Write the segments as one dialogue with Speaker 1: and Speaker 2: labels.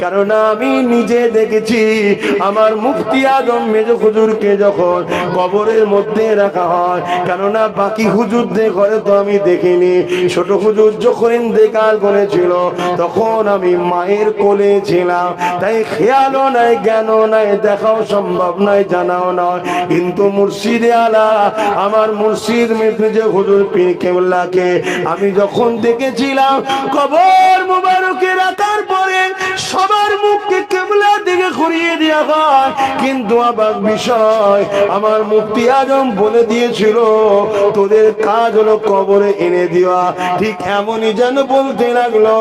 Speaker 1: কারণ আমি নিজে দেখেছি আমার মুফতি আজম মেজ হুজুরকে যখন কবরের মধ্যে রাখা হয়, কেননা বাকি হুজুরদের ঘরে তো আমি দেখিনি। ছোট হুজুর যখন ইন্তেকাল করেছিল তখন আমি মায়ের কোলে ছিলাম, তাই খেয়ালও নাই, জ্ঞানও নাই, দেখাও সম্ভব নয়, জানাও নয়। কিন্তু মুর্শিদে আলা আমার মুর্শিদ মেজ হুজুর পীর কেবলাকে আমি যখন দেখেছিলাম কবর মুবারকে রাখার পরে সবার মুখকে কেবলার দিকে ঘুরিয়ে দেওয়া হয়, কিন্তু অবাক বিষয় আমার মুফতি আজম বলে দিয়েছিল তোদের কাজ হলো কবরে এনে দেওয়া। ঠিক এমনই যেন বলতে লাগলো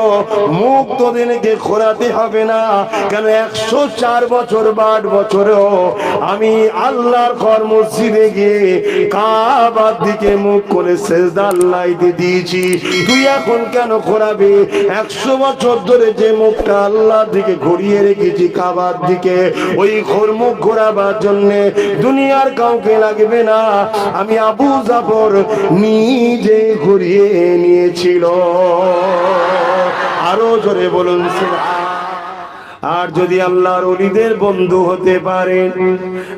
Speaker 1: মুখ তোদেরকে ঘোরাতে হবে না, কেন 104 বছর 8 বছরেও আমি আল্লাহর ঘর মসজিদে গিয়ে কাবার দিকে মুখ করে সেজদা আল্লাহকে দিয়েছি, তুই এখন কেন ঘোরাবি? 100 বছর ধরে যে মুখটা আল্লাহর দিকে ঘুরিয়ে রেখেছি কাবার দিকে, ওই মুখ ঘোরাবার জন্য দুনিয়ার কাউকে লাগবে না, আমি আবু জাফর নিজে ঘুরিয়ে নিয়েছিল। আরো জোরে বলুন সুবহান। আর যদি আল্লাহর ওলিদের বন্ধু হতে পারে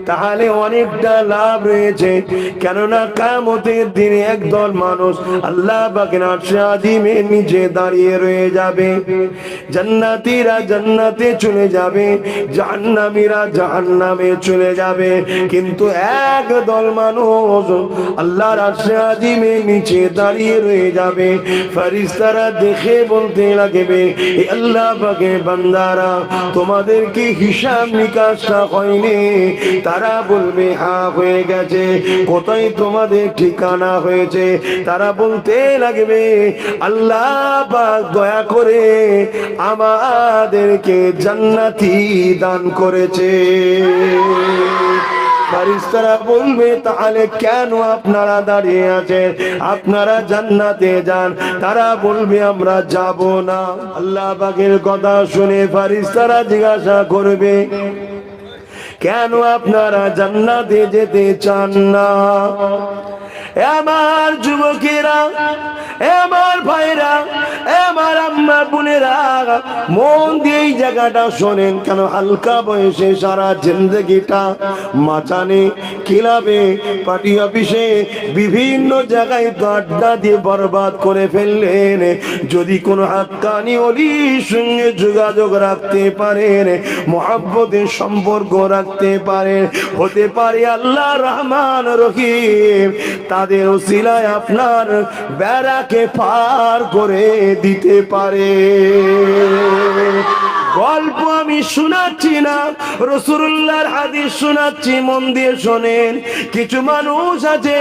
Speaker 1: তাহলে অনেকটা লাভ রয়েছে, কেননা কিয়ামতের দিনে একদল মানুষ আল্লাহ পাকের আরশে আজিমের নিচে দাঁড়িয়ে রয়ে যাবে। জান্নাতীরা জান্নাতে চলে যাবে, জাহান্নামীরা জাহান্নামে চলে যাবে, কিন্তু একদল মানুষ আল্লাহর আরশে আজিমের নিচে দাঁড়িয়ে রয়ে যাবে। ফেরেশতারা দেখে বলতে লাগবে, হে আল্লাহ পাকের বান্দারা, তোমাদেরকে হিসাব নিকাশটা হয়নি? তারা বলবে হ্যাঁ হয়ে গেছে। কোথায় তোমাদের ঠিকানা হয়েছে? তারা বলতে লাগবে আল্লাহ পাক দয়া করে আমাদেরকে জান্নাতি দান করেছে। ফেরেশতারা বলবে তাহলে কেন আপনারা দাঁড়িয়ে আছেন, আপনারা জান্নাতে যান। তারা বলবে আমরা যাব না। আল্লাহ পাকের কথা শুনে ফেরেশতারা জিজ্ঞাসা করবে কেন আপনারা জান্নাতে যেতে চান না? আমার যুবকেরা, আমার ভাইরা, আমার আম্মা বোনেরা, মন দিয়ে এই জায়গাটা শোনেন। কেন হালকা বয়সে সারা জিন্দগিটা মাচানে, ক্লাবে, পার্টি অফিসে, বিভিন্ন জায়গায় আড্ডা দিয়ে বরবাদ করে ফেললেন। যদি কোনো হাক্কানি ওলির সঙ্গে যোগাযোগ রাখতে পারেন, মহব্বতের সম্পর্ক রাখতে পারেন, হতে পারে আল্লাহ রহমান রহিম তাদের ওসিলায় আপনার বেড়াকে পার করে দিতে পারে। গল্প আমি শোনাচ্ছি না, রাসূলুল্লাহর হাদিস শোনাচ্ছি, মন দিয়ে শোনেন। কিছু মানুষ আছে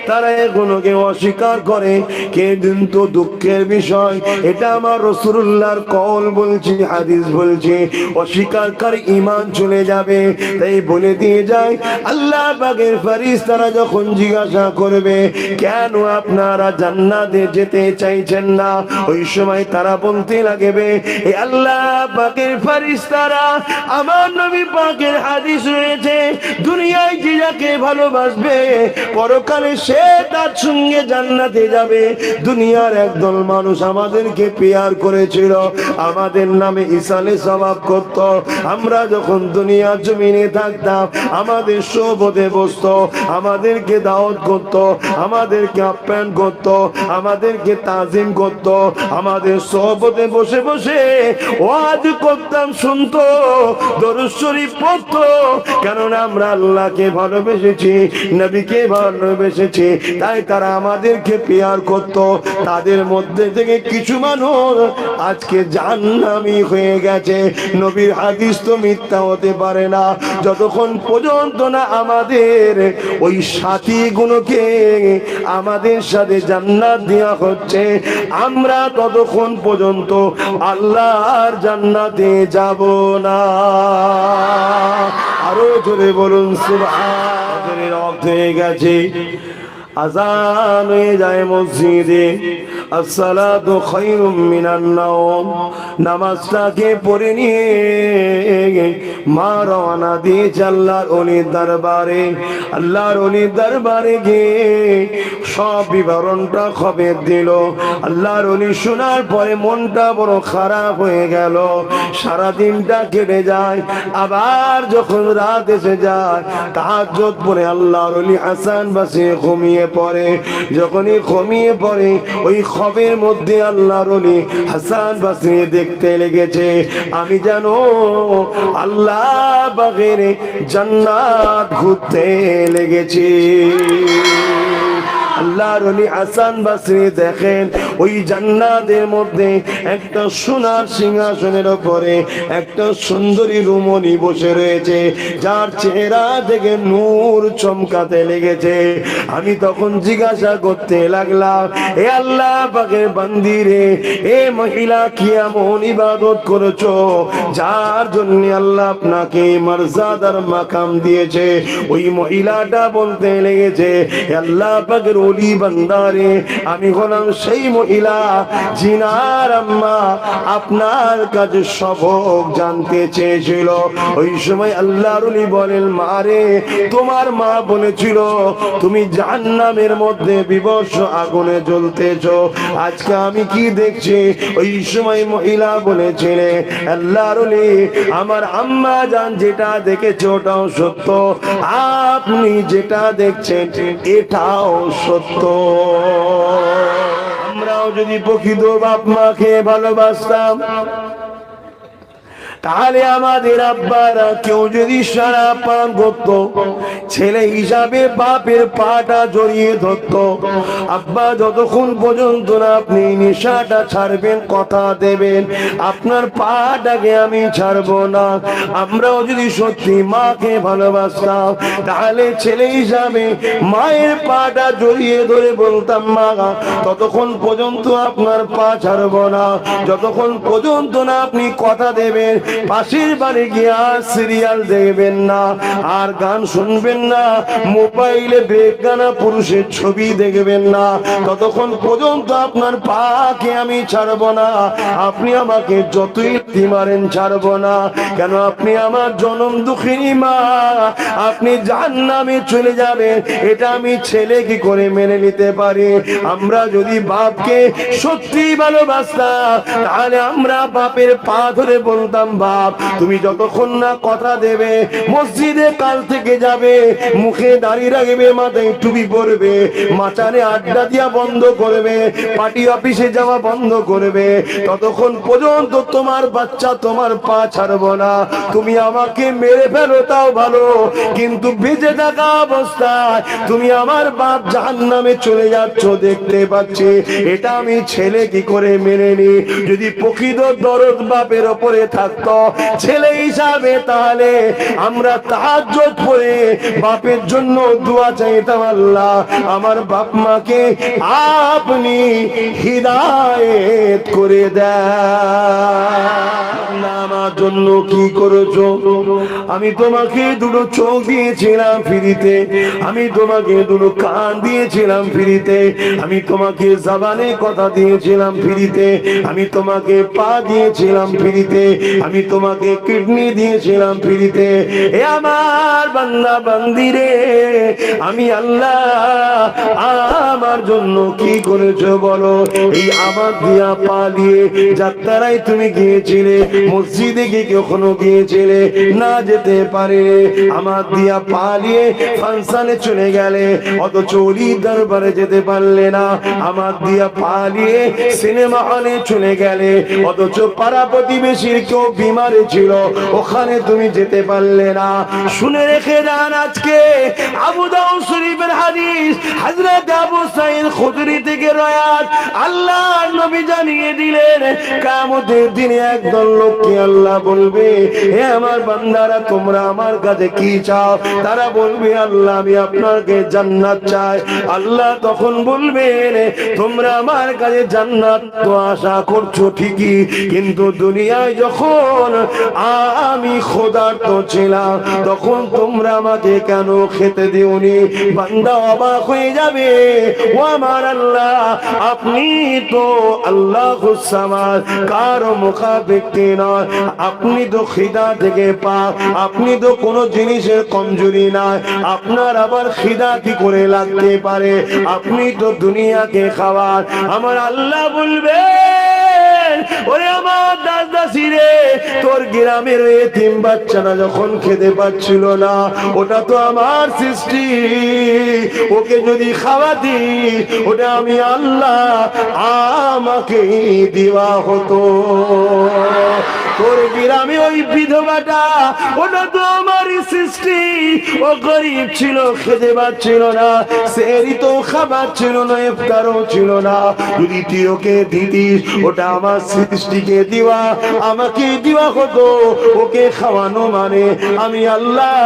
Speaker 1: তারা এগুলোকে অস্বীকার করে, কিন্তু দুঃখের বিষয় এটা আমার রাসূলুল্লাহর কওল বলছি, হাদিস বলছি, অস্বীকারকারী ঈমান চলে যাবে। তাই বলে দিয়ে যায় আল্লাহ পাকের ফেরেশতারা যখন জিজ্ঞাসা করবে কেন আপনারা জান্নাতে যেতে চাইছেন না, ওই সময় তারা বলতে লাগবে এ আল্লাহ পাকের ফেরেশতারা, আমার নবী পাকের হাদিস রয়েছে দুনিয়ায় যে যাকে ভালোবাসবে পরকালে সে তার সঙ্গে জান্নাতে যাবে। দুনিয়ার একদল মানুষ আমাদেরকে পেয়ার করেছিল, আমাদের নামে ইসালে সওয়াব করত। আমরা যখন দুনিয়ার জমিনে থাকতাম আমাদের সোহবতে বসতো, আমাদেরকে দাওয়াত করত, আমাদেরকে আপ্যায়ন করত, আমাদেরকে তাজিম করত, আমাদের সোহবতে বসে বসে ওয়াজ করতাম, শুনতো, দরুদ শরীফ পড়তো। কেননা আমরা আল্লাহকে ভালোবেসেছি, নবীকে ভালোবেসেছি, তাই তারা আমাদেরকে পেয়ার করত। তাদের মধ্যে থেকে কিছু মানুষ আজকে জাহান্নামী হয়ে গেছে। নবীর হাদিস তো মিথ্যা হতে পারে না, যতক্ষণ পর্যন্ত না আমাদের ওই সাথীগুলোকে আমাদের সাথে জান্নাত দেওয়া হচ্ছে, আমরা ততক্ষণ পর্যন্ত আল্লাহর জান্নাতে যাব না। আরো জোরে বলুন সুবহান। রক্ত হয়ে গেছে, আজান হয়ে যায় মসজিদে, আসসালাতু খায়রুম মিনান নাওম। নামাজটাকে পড়ে নিয়ে মা রওনা দিয়েছে আল্লাহর ওলির দরবারে। আল্লাহর ওলির দরবারে গিয়ে সব বিবরণটা খবর দিল। আল্লাহর ওলি শোনার পরে মনটা বড় খারাপ হয়ে গেল। সারা দিনটা কেটে যায়, আবার যখন রাত এসে যায় তাহাজ্জুদ পড়ে আল্লাহর ওলি হাসান বসরি ঘুমিয়ে পড়ে। যখনই ঘুমিয়ে পড়ে ওই খবের মধ্যে আল্লাহর ওলি হাসান বসরি দেখতে লেগেছে আমি যেন আল্লাহ বাগের জান্নাত ঘুরতে লেগেছি। আল্লাহর ওলি হাসান বসরি দেখেন ওই জান্নাতের মধ্যে একটা সোনার সিংহাসনের উপরে একটা সুন্দরী রমণী বসে রয়েছে, যার চেহারা থেকে নূর চমকাতে লেগেছে। আমি তখন জিজ্ঞাসা করতে লাগলাম, এ আল্লাহ পাকের বান্দি রে, এ মহিলা কি এমন ইবাদত করেছো যার জন্য আল্লাহ আপনাকে মর্যাদার মাকাম দিয়েছে? ওই মহিলাটা বলতে লেগেছে, আল্লাহ পাকের ওলি বান্দারে, আমি হলাম সেই মহিলা জিনার আম্মা আপনার কাছে সবক জানতে চেয়েছিল। ওই সময় আল্লাহর ওলি বলেন, মারে তোমার মা বলেছিল তুমি জাহান্নামের মধ্যে বিবর্ষ আগুনে জ্বলতেছো, আজকে আমি কি দেখছি? ওই সময় মহিলা বলেছিলেন, আল্লাহর ওলি আমার আম্মা জান যেটা দেখেছে ওটাও সত্য, আপনি যেটা দেখছেন এটাও সত্য। আমরাও যদি প্রকৃত বাপ মাকে ভালোবাসতাম তাহলে আমাদের আব্বারা কেউ যদি সারা পান করত, ছেলে হিসাবে বাপের পাটা জড়িয়ে ধরত, আব্বা যতক্ষণ পর্যন্ত না আপনি নেশাটা ছাড়বেন কথা দেবেন আপনার পাটাকে আমি ছাড়বো না। আমরাও যদি সত্যি মাকে ভালোবাসতাম তাহলে ছেলে হিসাবে মায়ের পাটা জড়িয়ে ধরে বলতাম, মা ততক্ষণ পর্যন্ত আপনার পা ছাড়বো না যতক্ষণ পর্যন্ত না আপনি কথা দেবেন, পাশের বাড়ি গিয়ে আর সিরিয়াল দেখবেন না, আর গান শুনবেন না, মোবাইলে বেগানা পুরুষের ছবি দেখবেন না, ততক্ষণ পর্যন্ত আপনার পাকে আমি ছাড়বো না। আপনি আমাকে যতই মারেন ছাড়বো না। কেন? আপনি আমার জনম দুঃখিনী মা, আপনি জাহান্নামে চলে যাবেন, এটা আমি ছেলে কি করে মেনে নিতে পারি? আমরা যদি বাপকে সত্যি ভালোবাসতাম তাহলে আমরা বাপের পা ধরে বলতাম, বাপ তুমি যতক্ষণ না কথা দেবে, মসজিদে কাল থেকে যাবে, মুখে দাঁড়িয়ে রাখবে, মাথায় টুপি পরবে, মাচানে আড্ডা দিয়া বন্ধ করবে, পার্টি অফিসে যাওয়া বন্ধ করবে, ততক্ষণ পর্যন্ত তোমার বাচ্চা তোমার পা ছাড়বো না। তুমি আমাকে মেরে ফেলো তাও ভালো, কিন্তু বেঁচে থাকা অবস্থায় তুমি আমার বাপ জাহান্নামে চলে যাচ্ছ দেখতে পাচ্ছি, এটা আমি ছেলে কি করে মেনে নি? যদি প্রকৃত দরদ বাপের ওপরে থাকতো ছেলে হিসাবে, তাহলে আমরা তাহাজ্জুদ পড়ে বাপের জন্য দোয়া চাইতাম, আল্লাহ আমার বাপ মাকে আপনি হিদায়েত করে দেন। আমার জন্য কি করেছো? আমি তোমাকে দুটো চোখ দিয়েছিলাম ফ্রিতে, আমি তোমাকে দুটো কান দিয়েছিলাম ফ্রিতে, আমি তোমাকে জবানে কথা দিয়েছিলাম ফ্রিতে, আমি তোমাকে পা দিয়েছিলাম ফ্রিতে, আমি তোমাকে কিডনি দিয়েছিলাম ফ্রিতে। এ আমার বান্দা বান্দি রে, আমি আল্লাহ আমার জন্য কি করেছো বলো? এই আমার দিয়া পা দিয়ে যাত্রায় তুমি গিয়েছিলে, মসজিদে গিয়ে কখনো গিয়েছিলে? না যেতে পারে। আমার দিয়া পা দিয়ে ফাংশনে চলে গেলে, অথচ ওলির দরবারে যেতে পারলে না। আমার দিয়া পা দিয়ে সিনেমা হলে চলে গেলে, অথচ পাড়া প্রতিবেশীর কেউ বিমারে ছিল, ওখানে তুমি যেতে পারলে না। শুনে রেখে যান, আজকে আবু দাউদ শরীফের হাদিস, হযরত আবু সাঈদ খুদরি থেকে রওয়ায়াত, আল্লাহর নবী জানিয়ে দিলেন কিয়ামতের দিনে একদল লোককে আল্লাহ বলবে, হে আমার বান্দারা তোমরা আমার কাছে কি চাও? তারা বলবে, আল্লাহ আমি আপনাকে জান্নাত চাই। আল্লাহ তখন বলবেন, তোমরা আমার কাছে জান্নাত তো আশা করছো ঠিকই, কিন্তু দুনিয়ায় যখন আমি ক্ষুধার্ত ছিলাম তখন তোমরা আমাকে কেন খেতে দিওনি? বান্দা অবাক হয়ে যাবে, ও আমার আল্লাহ, আপনি তো আল্লাহুস সামাদ, কারো মুখাপেক্ষী নয়, আপনি তো খিদা থেকে পাক, আপনি তো কোনো জিনিসের কমজোরি নাই, আপনার আবার খিদা কি করে লাগতে পারে? আপনি তো দুনিয়াকে খাওয়ার। আমার আল্লাহ বলবে, ওরে আমার দাস দাসী রে, তোর গ্রামের এতিম বাচ্চারা যখন খেতে পাচ্ছিল না, ওটা তো আমার সৃষ্টি, ওকে যদি খাওয়াতি ওটা আমি আল্লাহ আমাকে দেওয়া হতো। তোর গ্রামে ওই বিধবাটা, ওটা তো আমারই সৃষ্টি, ও গরিব ছিল, খেতে পাচ্ছিল না, সেহরি তো খাবার ছিল না, ইফতারও ছিল না, যদি তুই ওকে দিতিস ওটা আমার সৃষ্টিকে দিওয়া, আমাকে দিওয়া হতো। ওকে খাওয়ানো মানে আমি আল্লাহ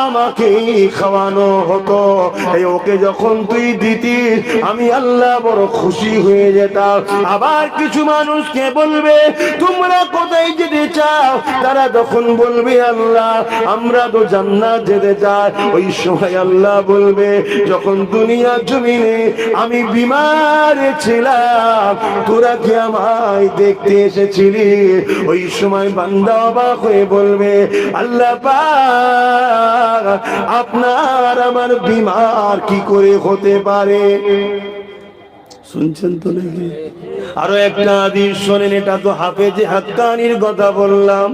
Speaker 1: আমাকে খাওয়ানো হতো। এই ওকে যখন তুই দিতিস আমি আল্লাহ বড় খুশি হয়ে যেতাম। আবার কিছু মানুষকে বলবে, তোমরা কোথায় যেতে চাও? তারা তখন বলবে, আল্লাহ আমরা তো জান্নাত যেতে চাই। ওই সময় আল্লাহ বলবে, যখন দুনিয়ার জমিনে আমি বিমার ছিলাম তোরা কি আমায় দেখতে এসেছিলি? ওই সময় বান্দা অবাক হয়ে বলবে, আল্লাহ পাক আপনার আমার বিমার কি করে হতে পারে? শুনছেন তো নাকি? আরো একটা হাদিস শোনেন, এটা তো হাফেজে হাক্কানির কথা বললাম।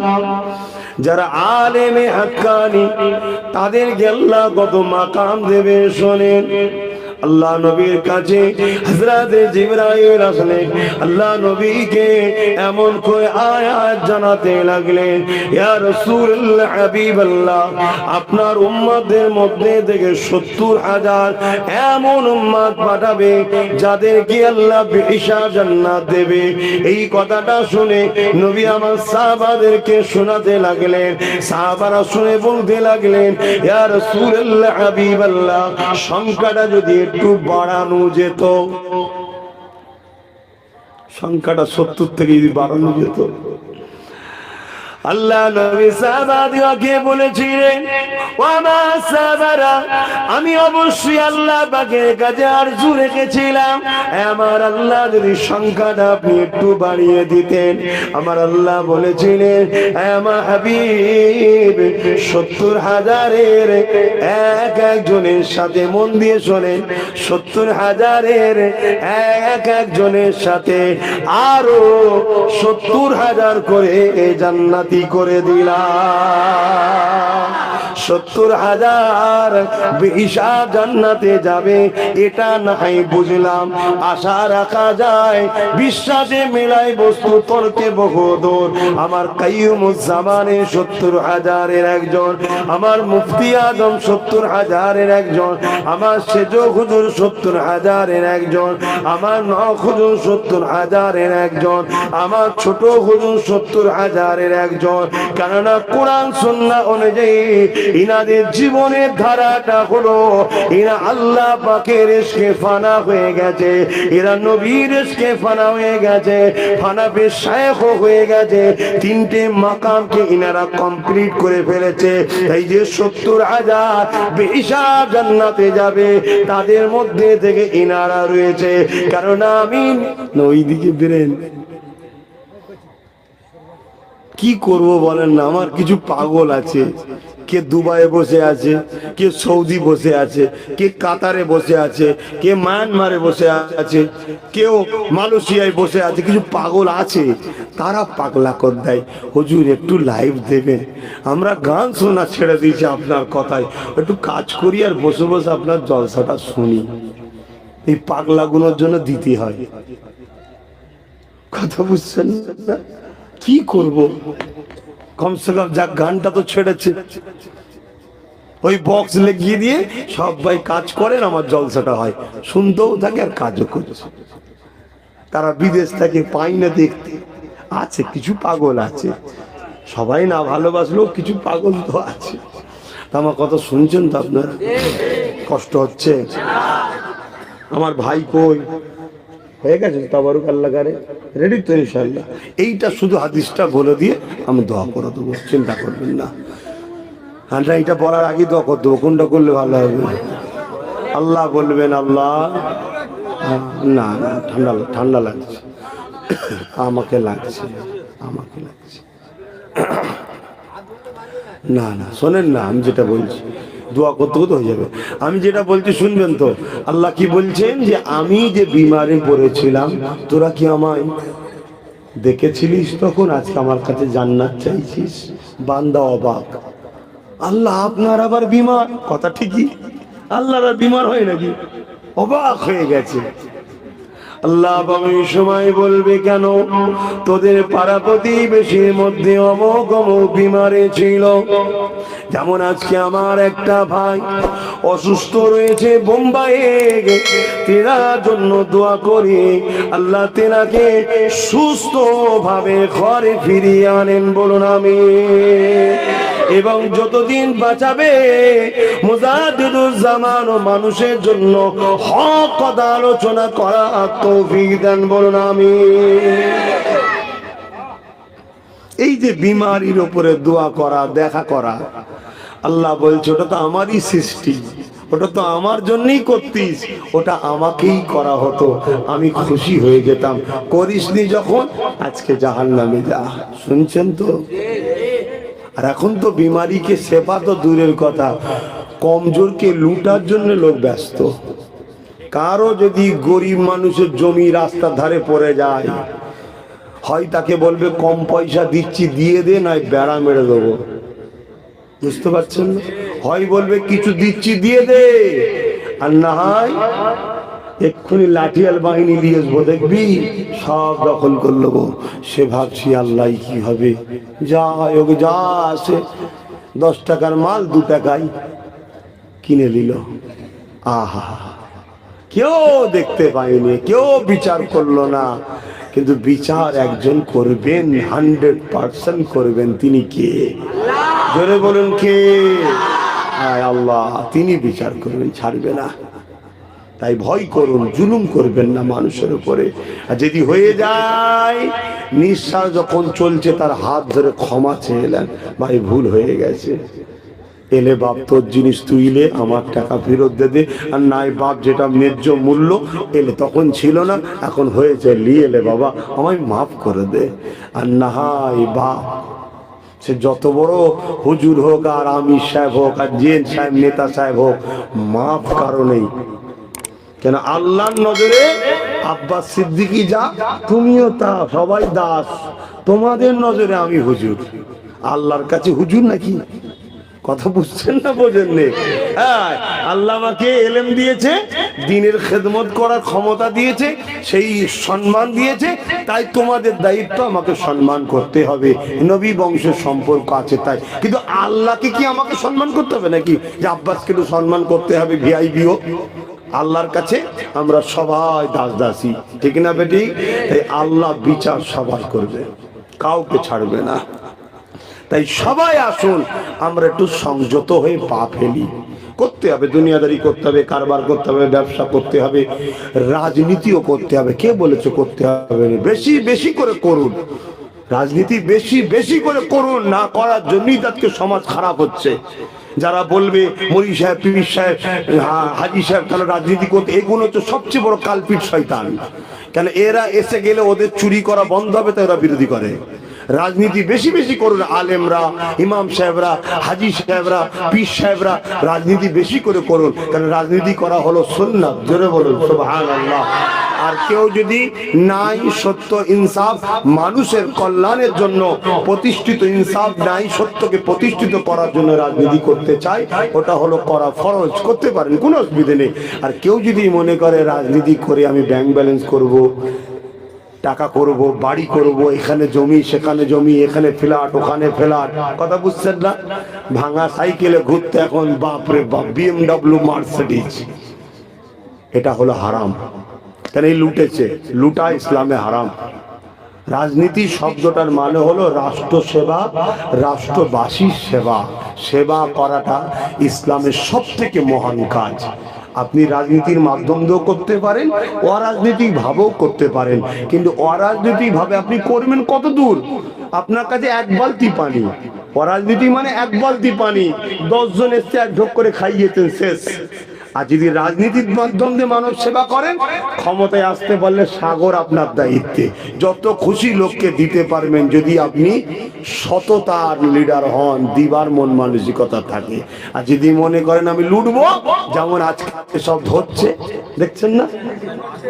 Speaker 1: যারা আলেমে হাক্কানি তাদেরকে আল্লাহ কত মাকাম দেবে শোনেন। আল্লাহ নবীর কাছে হযরত জিবরাইল আসলেন, আল্লাহ নবীকে এমন করে আয়াত জানাতে লাগলেন, ইয়া রাসূলুল্লাহ হাবিবাল্লাহ, আপনার উম্মতের মধ্যে থেকে ৭০,০০০ এমন উম্মত পাঠাবে যাদেরকে আল্লাহ বিহিসা জান্নাত দেবে। এই কথাটা শুনে নবী আমার সাহাবাদেরকে শোনাতে লাগলেন। সাহাবারা শুনে বলতে লাগলেন, ইয়া রাসূলুল্লাহ হাবিবাল্লাহ, সংখ্যাটা যদি একটু বাড়ানো যেত, সংখ্যাটা ৭০ থেকে যদি বাড়ানো যেত। আল্লাহ নবী সাহাবাদেরকে বলেছিলেন, ওয়ামা সাবারা, আমি অবশ্যই আল্লাহ পাকের কাছে আরজু রেখেছিলাম, আমার আল্লাহ যদি সংখ্যাটা আপনি একটু বাড়িয়ে দিতেন। আমার আল্লাহ বলেছিলেন, আমার হাবিব ৭০,০০০-এর এক একজনের সাথে, মন দিয়ে শোনেন, ৭০,০০০-এর এক একজনের সাথে আরো ৭০,০০০ করে জান্নাতি করে দিলাম। ৭০,০০০ বেহিসাব জান্নাতে যাবে, এটা নাই বুঝলাম, আশা রাখা যায়, বিশ্বাসে মেলাই বস্তু তর্কে বহুদূর। আমার কাইয়ুমুজ্জামানে ৭০,০০০-এর একজন, আমার মুফতি আজম ৭০,০০০-এর একজন, আমার সেজ হুজুর ৭০,০০০-এর একজন, আমার নখ হুজুর ৭০,০০০-এর একজন, আমার ছোট হুজুর ৭০,০০০-এর একজন। কেননা কোরআন সুন্নাহ অনুযায়ী ইনাদের জীবনের ধারাটা হলো, এরা আল্লাহ পাকের ইশকে ফানা হয়ে গেছে, এরা নবীর ইশকে ফানা হয়ে গেছে, ফানাফে শায়খ হয়ে গেছে। তিনটে মাকামকে ইনারা কমপ্লিট করে ফেলেছে। এই যে ৭০,০০০ বেহিসাব জান্নাতে যাবে, তাদের মধ্যে থেকে ইনারা রয়েছে। কারণ আমি ওইদিকে বেরেন কি করব বলেন না, আমার কিছু পাগল আছে, কে দুবাইয়ে বসে আছে, কে সৌদি বসে আছে, কে কাতারে বসে আছে, কে মায়ানমারে বসে আছে, কেউ মালয়েশিয়ায় বসে আছে, কিছু পাগল আছে, তারা পাগলা কর দেয়, হুজুর একটু লাইভ দেবেন, আমরা গান শোনা ছেড়ে দিয়েছি আপনার কথায়, একটু কাজ করি আর বসে বসে আপনার জলসাটা শুনি। এই পাগলাগুলোর জন্য দিতে হয়, কথা বুঝছেন না? কি করব, কমসে কম যা গানটা তো ছেড়েছে, ওই বক্স লাগিয়ে দিয়ে সবাই কাজ করেন, আমার জলসাটা হয়, শুনতেও থাকে আর কাজও করছে। তারা বিদেশ থেকে পাই না দেখতে, আছে কিছু পাগল আছে, সবাই না ভালোবাসলেও কিছু পাগল তো আছে। আমার কথা শুনছেন তো আপনারা? কষ্ট হচ্ছে? আমার ভাই কই? হয়ে গেছে তাবারুক আল্লাহ গারে রেডি তো ইনশাআল্লাহ। এইটা শুধু হাদিসটা বলে দিয়ে আমি দোয়া করে দেবো, চিন্তা করবেন না। হ্যাঁ, এটা বলার আগে দোয়া করে দেবো। কোনটা করলে ভালো হবে? আল্লাহ বলবেন আল্লাহ, না না ঠান্ডা ঠান্ডা লাগছে, আমাকে লাগছে, আমাকে লাগছে। না না শোনেন না, আমি যেটা বলছি দোয়া করতে করতে হয়ে যাবে। আমি যেটা বলছি শুনবেন তো। আল্লাহ কি বলছেন যে আমি যে বিমারে পড়েছিলাম তোরা কি আমায় দেখেছিলিস তখন? আজকে আমার কাছে জান্নাত চাইছিস? বান্দা অবাক। আল্লাহ আপনার আবার বিমার? কথা ঠিকই, আল্লাহর বিমার হয় নাকি? অবাক হয়ে গেছে। আল্লাহ এই সময় বলবে কেন? তোদের পাড়া প্রতিবেশীর মধ্যে অমুক অমুক বিমারে ছিল। যেমন আজকে আমার একটা ভাই অসুস্থ রয়েছে বোম্বাইয়ে, তেনার জন্য দোয়া করি আল্লাহ তেনাকে সুস্থ ভাবে ঘরে ফিরিয়ে আনেন, বলুন আমিন। এবং যতদিন বাঁচাবে মুজাদ্দিদুজ্জামান ও মানুষের জন্য হক কথা আলোচনা করা তৌফিক দেন, বলুন আমিন। এই যে বিমারির উপরে দোয়া করা, দেখা করা, আল্লাহ বলছে ওটা তো আমারই সৃষ্টি, ওটা তো আমার জন্যই করতিস, ওটা আমাকেই করা হতো, আমি খুশি হয়ে যেতাম। করিসনি যখন, আজকে জাহান্নামে যা। শুনছেন তো? আর এখন তো বিমারিকে সেবা তো দূরের কথা, কমজোরকে লুটার জন্য লোক ব্যস্ত। কারো যদি গরিব মানুষের জমি রাস্তার ধারে পড়ে যায়, হয় তাকে বলবে কম পয়সা দিচ্ছি দিয়ে দে, নয় বেড়া মেরে দেবো। বুঝতে পারছেন? হয় বলবে কিছু দিচ্ছি দিয়ে দে, আর না হয় এক্ষুনি লাঠিয়াল বাহিনী নিয়ে আসবো, দেখবি সব দখল করলো। সে ভাবছি আল্লাহ কি হবে, যা হোক যা আসে 10 টাকার মাল 2 টাকায় কিনে নিল। আহা, কেউ দেখতে পায়নি, কেউ বিচার করলো না। কিন্তু বিচার একজন করবেন, 100% করবেন। তিনি কে? জোরে বলুন কে? আল্লাহ। তিনি বিচার করবেন, ছাড়বে না। তাই ভয় করুন, জুলুম করবেন না মানুষের উপরে। আর যদি হয়ে যায়, নিঃশ্বাস যখন চলছে তার হাত ধরে ক্ষমা চেয়েলেন, ভাই ভুল হয়ে গেছে, এলে বাপ তোর জিনিস তুই এলে আমার টাকা ফেরত দে দে, আর নাই বাপ যেটা ন্যায্য মূল্য এলে তখন ছিল না, এখন হয়েছে নিয়ে এলে বাবা আমায় মাফ করে দে। আর না হয় বাপ সে যত বড় হুজুর হোক, আর আমির সাহেব হোক, আর জেন সাহেব নেতা সাহেব হোক, মাফ কারণেই। কেন? আল্লাহর নজরে আব্বাস সিদ্দিকী যা, তুমিও তা, সবাই দাস। তোমাদের নজরে আমি হুজুর, আল্লাহর কাছে হুজুর নাকি? কথা বুঝছেন না? বোঝেন নে? হ্যাঁ, আল্লাহ আমাকে এলেম দিয়েছে, দ্বীনের খেদমত করার ক্ষমতা দিয়েছে, সেই সম্মান দিয়েছে, তাই তোমাদের দায়িত্ব আমাকে সম্মান করতে হবে। নবী বংশের সম্পর্ক আছে তাই। কিন্তু আল্লাহকে কি আমাকে সম্মান করতে হবে নাকি যে আব্বাসকে তো সম্মান করতে হবে ভিআইপিও? আল্লাহর কাছে আমরা সবাই দাস দাসী, ঠিক না বেটি? তাই আল্লাহ বিচার সবাই করবে, কাউকে ছাড়বে না। তাই সবাই আসুন আমরা একটু সংযত হয়ে পা ফেলি। করতে হবে, দুনিয়াদারি করতে হবে, কারবার করতে হবে, ব্যবসা করতে হবে, রাজনীতিও করতে হবে। কে বলেছে করতে হবে? বেশি বেশি করে করুন রাজনীতি, বেশি বেশি করে করুন। না করার জন্যই তাকে সমাজ খারাপ হচ্ছে। যারা বলবে মরি সাহেব, পীর সাহেব, হাজি সাহেব কেন রাজনীতি করতে, এগুলো হচ্ছে সবচেয়ে বড় কালপিট শয়তান। কেন? এরা এসে গেলে ওদের চুরি করা বন্ধ হবে, তাই ওরা বিরোধী করে। রাজনীতি বেশি বেশি করুন, আলেমরা, ইমাম সাহেবরা, হাজি সাহেবরা, পীর সাহেবরা রাজনীতি বেশি করে করুন। কারণ রাজনীতি করা হলো সুন্নাত। জোরে বলুন সুবহানাল্লাহ। আর কেউ যদি নাই সত্য ইনসাফ, মানুষের কল্যাণের জন্য প্রতিষ্ঠিত ইনসাফ নাই, সত্যকে প্রতিষ্ঠিত করার জন্য রাজনীতি করতে চায়, ওটা হলো করা ফরজ। করতে পারেন, কোনো অসুবিধা নেই। আর কেউ যদি মনে করে রাজনীতি করে আমি ব্যাংক ব্যালেন্স করব, টাকা করব, বাড়ি করব, এখানে জমি সেখানে জমি, এখানে ফ্ল্যাট ওখানে ফ্ল্যাট, কথা বুঝছেন না? ভাঙা সাইকেলে ঘুরতে এখন বাপরে বাপ, BMW মার্সিডিজ, এটা হলো হারাম। কেন? এই লুটেছে, লুটা ইসলামে হারাম। রাজনীতি শব্দটার মানে হলো রাষ্ট্র সেবা, রাষ্ট্রবাসীর সেবা। সেবা করাটা ইসলামের সব থেকে মহান কাজ। আপনি রাজনীতির মাধ্যম দিয়েও করতে পারেন, অরাজনৈতিক ভাবেও করতে পারেন, কিন্তু অরাজনৈতিক ভাবে আপনি করবেন কত দূর? আপনার কাছে এক বালতি পানি, অরাজনীতি মানে এক বালতি পানি 10 জন এসে এক ঢোক করে খাইয়েছেন, শেষ। আর যদি রাজনীতির মাধ্যম দিয়ে মানব সেবা করেন, ক্ষমতায় আসতে পারলে সাগর আপনার দায়িত্বে, যত খুশি লোককে দিতে পারবেন, যদি আপনি সততার লিডার হন, দিবার মন মানসিকতা থাকে। আর যদি মনে করেন আমি লুটবো, যেমন আজকে সব ধরছে, দেখছেন না?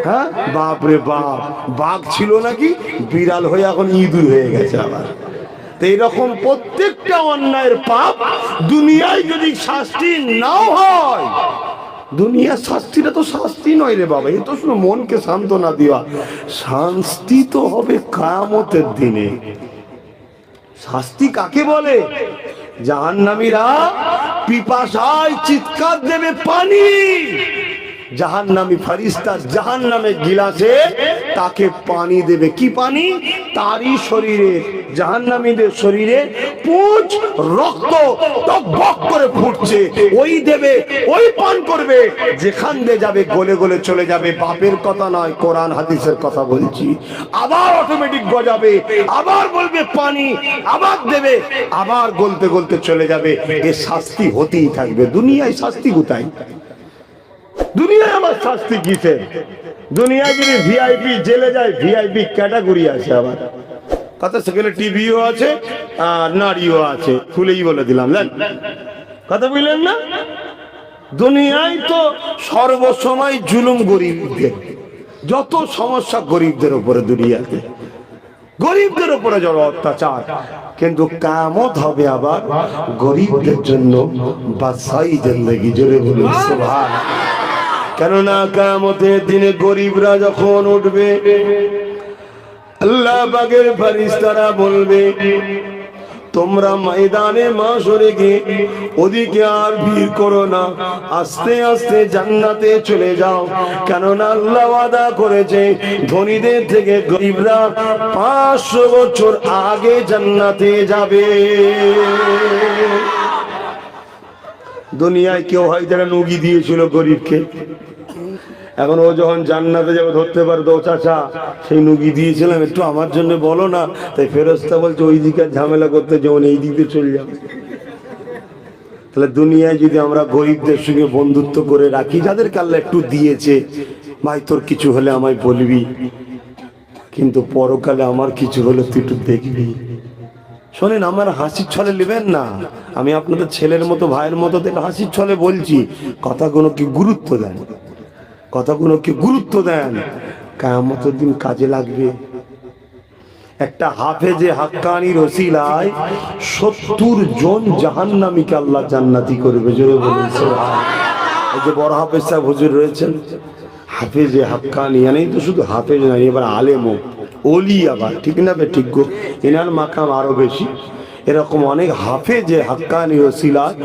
Speaker 1: হ্যাঁ, বাপরে বাপ, বাঘ ছিল নাকি বিড়াল হয়ে এখন ইঁদুর হয়ে গেছে আবার। তো এইরকম প্রত্যেকটা অন্যায়ের পাপ দুনিয়ায় যদি শাস্তি নাও হয়, দুনিয়ার শাস্তিটা তো শাস্তি নয় রে বাবা, এ তো শুধু মনকে সান্ত্বনা দেওয়া। শাস্তি তো হবে কিয়ামতের দিনে। শাস্তি কাকে বলে? জাহান্নামীরা পিপাসায় চিৎকার দেবে পানি, জাহান্নামী ফেরেশতা জাহান্নামে গিলাসে তাকে পানি দেবে। কি পানি? তারই শরীরে, জাহান্নামীদের শরীরে পুঁজ রক্ত টকবক করে ফুটছে, ওই দেবে, ওই পান করবে, যেখান দিয়ে যাবে গলে গলে চলে যাবে। বাপের কথা নয়, কোরআন হাদিসের কথা বলছি। আবার অটোমেটিক গজাবে, আবার বলবে পানি, আবার দেবে, আবার গলতে গলতে চলে যাবে। এ শাস্তি হতেই থাকবে। দুনিয়ায় শাস্তি কোথায়? দুনিয়ায় আমার শাস্তি কিসে? দুনিয়ায় যদি ভিআইপি জেলে যায়, ভিআইপি ক্যাটাগরি আছে আবার, কথা সেখানে টিভিও আছে আর নারীও আছে, খুলেই বলে দিলাম, জান কথা বুঝলেন না? দুনিয়ায় তো সর্বসময় জুলুম গরিবদের, যত সমস্যা গরিবদের উপরে, দুনিয়াতে গরিবদের উপরে যারা অত্যাচার। কিন্তু কিয়ামত হবে আবার গরিবদের জন্য বাদশাহী জিন্দেগি। জোরে বলুন সুবহানাল্লাহ। কেননা কিয়ামতের দিনে গরিবরা যখন উঠবে, আল্লাহ পাকের ফেরেশতারা বলবে, তোমরা ময়দানে মাশরে গিয়ে ওদিকে আর ভিড় করো না, আস্তে আস্তে জান্নাতে চলে যাও। কেননা আল্লাহ ওয়াদা করেছে ধনীদের থেকে গরিবরা 500 বছর আগে জান্নাতে যাবে। দুনিয়ায় কেউ হয় যারা নুগি দিয়েছিল গরিবকে, এখন ও যখন জান্নাতে যাবে ধরতে পারতো, ও চাচা সেই নুগি দিয়েছিলাম, একটু আমার জন্য বলো না। তাই ফেরেশতা বলছে ওই দিকে ঝামেলা করতে যেমন এই দিকে চলে যাবে। তাহলে দুনিয়ায় যদি আমরা গরিবদের সঙ্গে বন্ধুত্ব করে রাখি, যাদেরকে আল্লাহ একটু দিয়েছে, ভাই তোর কিছু হলে আমায় বলবি, কিন্তু পরকালে আমার কিছু হলে তুই একটু দেখবি। শোনেন, আমার হাসির ছলে নেবেন না, আমি আপনাদের ছেলের মতো, ভাইয়ের মতো হাসির ছলে বলছি, কথাগুলো কি গুরুত্ব দেন, কথাগুলোকে গুরুত্ব দেন, কিয়ামতের দিন কাজে লাগবে। একটা হাফেজে হাক্কানির ওসিলায় 70 জন জাহান্নামীকে আল্লাহ জান্নাতি করবে। জোরে বলুন সুবহানাল্লাহ। এই যে বড় হাফেজ সাহেব হুজুর রয়েছেন, হাফেজে হাক্কানি, মানে তো শুধু হাফেজ নয়, এবার আলেমও, ওলি আবার, ঠিক না? ঠিক গো, এনার মাকাম আরো বেশি। এরকম অনেক হাফেজে হাক্কানি ওসিলায়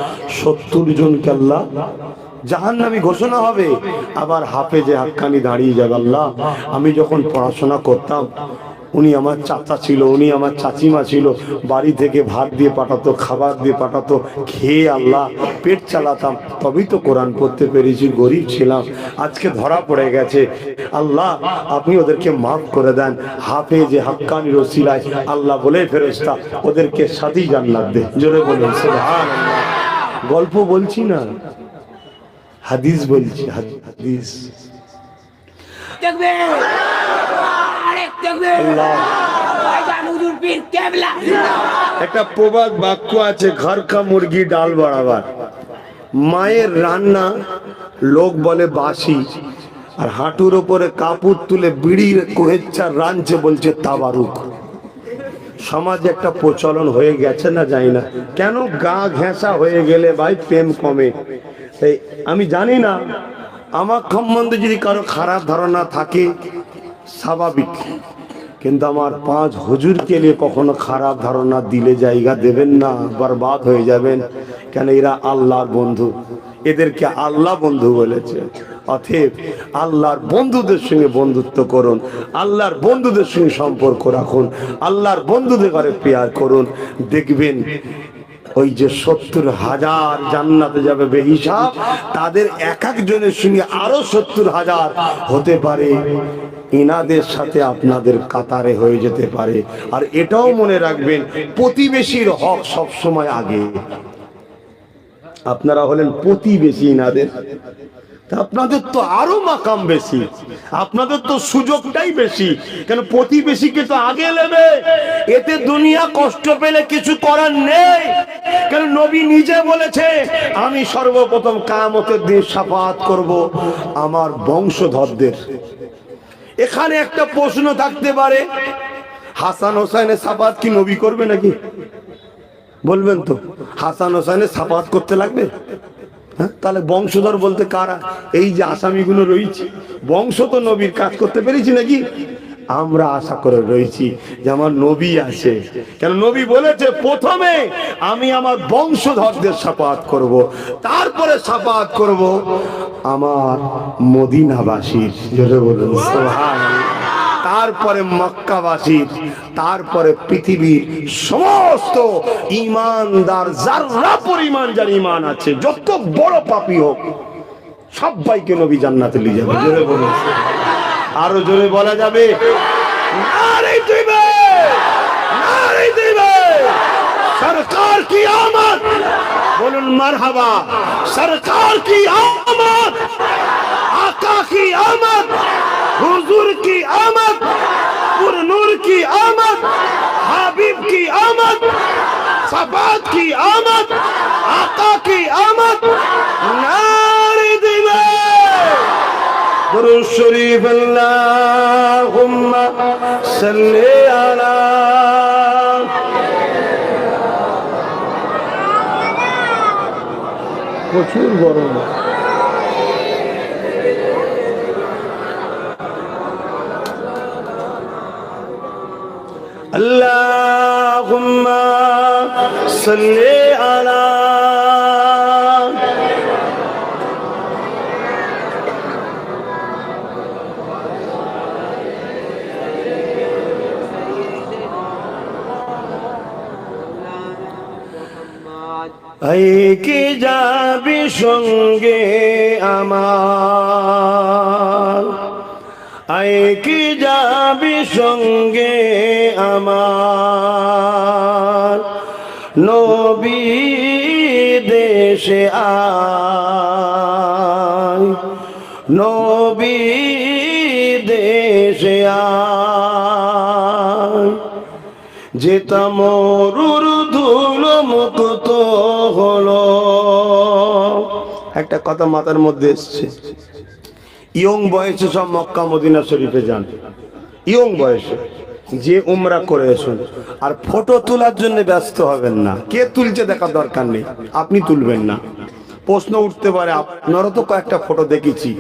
Speaker 1: 70 জনকে আল্লাহ জাহান্নামী ঘোষণা হবে। আবার হাফেজে হাক্কানি দাঁড়িয়ে যাবে, আল্লাহ আমি যখন পড়াশোনা করতাম, উনি আমার চাচা ছিল, উনি আমার চাচিমা ছিল, বাড়ি থেকে ভাত দিয়ে পাঠাতো, খাবার দিয়ে পাঠাতো, খেয়ে আল্লাহ পেট চালাতাম, তবেই তো কোরআন পড়তে পেরেছি, গরিব ছিলাম, আজকে ধরা পড়ে গেছে, আল্লাহ আপনি ওদেরকে মাফ করে দেন। হাফেজে হাক্কানির ওসিলায় আল্লাহ বলে ফেরেশতা ওদেরকে সাথী জান্নাত দে। জোরে বলুন সুবহানাল্লাহ। গল্প বলছি না, হাদিস বলছি, হাদিস। একটা প্রবাদ বাক্য আছে, ঘর কা মুরগি ডাল বরাবর। মায়ের রান্না লোক বলে বাসি, আর হাঁটুর ওপরে কাপড় তুলে বিড়ির কোহেচ্ছা রাঁধছে বলছে তাবারুক। সমাজে একটা প্রচলন হয়ে গেছে না, জানি না কেন, গা ঘেঁষা হয়ে গেলে ভাই প্রেম কমে। তাই আমি জানি না, আমার সম্বন্ধে যদি কারো খারাপ ধারণা থাকে স্বাভাবিক, কিন্তু আমার 5 হুজুরকে নিয়ে কখনো খারাপ ধারণা দিলে জায়গা দেবেন না, বরবাদ হয়ে যাবেন। কেন এরা আল্লাহর বন্ধু, এদেরকে আল্লাহ বন্ধু বলেছে। অতএব আল্লাহর বন্ধুদের সঙ্গে বন্ধুত্ব করুন, আল্লাহর বন্ধুদের সঙ্গে সম্পর্ক রাখুন, আল্লাহর বন্ধুদের ঘরে প্রেয়ার করুন। দেখবেন ওই যে 70,000 জান্নাতে যাবে বেহিসাব, তাদের এক একজনের সঙ্গে আরো 70,000 হতে পারে, ইনাদের সাথে আপনাদের কাতারে হয়ে যেতে পারে। আর এটাও মনে রাখবেন, প্রতিবেশীর হক সব সময় আগে। আপনারা হলেন প্রতিবেশী ইনাদের, আপনাদের তো আরো মাকাম বেশি, আপনাদের তো সুযোগটাই বেশি। কেন প্রতিবেশীকে তো আগে নেবে, এতে দুনিয়া কষ্ট পেলে কিছু করার নেই। কেন নবী নিজে বলেছে, আমি সর্বপ্রথম কিয়ামতের দিন শাফাআত করব আমার বংশধরদের। এখানে একটা প্রশ্ন থাকতে পারে, হাসান হোসেনের শাফাআত কি নবী করবে নাকি? বলবেন তো, হাসান হোসেনের শাফাআত করতে লাগবে? তাহলে বংশধর বলতে কারা? এই যে আসামিগুলো রয়েছে, বংশ তো নবীর কাজ করতে পেরেছি নাকি? আমরা আশা করে রয়েছি যে আমার নবী আছে। কেন নবী বলেছে, প্রথমে আমি আমার বংশধরদের শাফাআত করব, তারপরে শাফাআত করব আমার মদিনাবাসীর, জোরে বলুন সুবহানাল্লাহ, তারপরে মক্কাবাসীর, তারপরে পৃথিবীর সমস্ত ঈমানদার, যারা পরিমাণ যার ঈমান আছে, যত বড় পাপী হোক, সবাইকে নবী জান্নাতে নিয়ে যাবে। জোরে বলুন, আরো জোরে বলা যাবে? নারে দিবে, নারে দিবে। সরকার কি আমত, বলুন মারহাবা। সরকার কি আমত, आका की आमद, हुजूर की आमद, पुरनूर की आमद, हबीब की आमद, सबात की आमद, आका की आमद, नारे दिवे। दुरूद शरीफ अल्लाहुम्मा सल्ली अला। প্রচুর গরম। अल्लाहुम्मा सल्ली अला। কি যাবি সঙ্গে আমার, কি যাবি সঙ্গে আমার, নবী দেশে আয়, নবী দেশে আয়। যেতা মরুর ধুলো মুক্ত হলো। একটা কথা মাথার মধ্যে এসছে, ইয়ং বয়সে সব মক্কা মদিনা শরীফে যান, ইয়ং বয়সে যে উমরা করে আসুন, আর ফটো তোলার জন্য ব্যস্ত হবেন না। কে তুলছে দেখার দরকার নেই, আপনি তুলবেন না। প্রশ্ন উঠতে পারে, আপনারও তো কয়েকটা ফটো দেখেছি,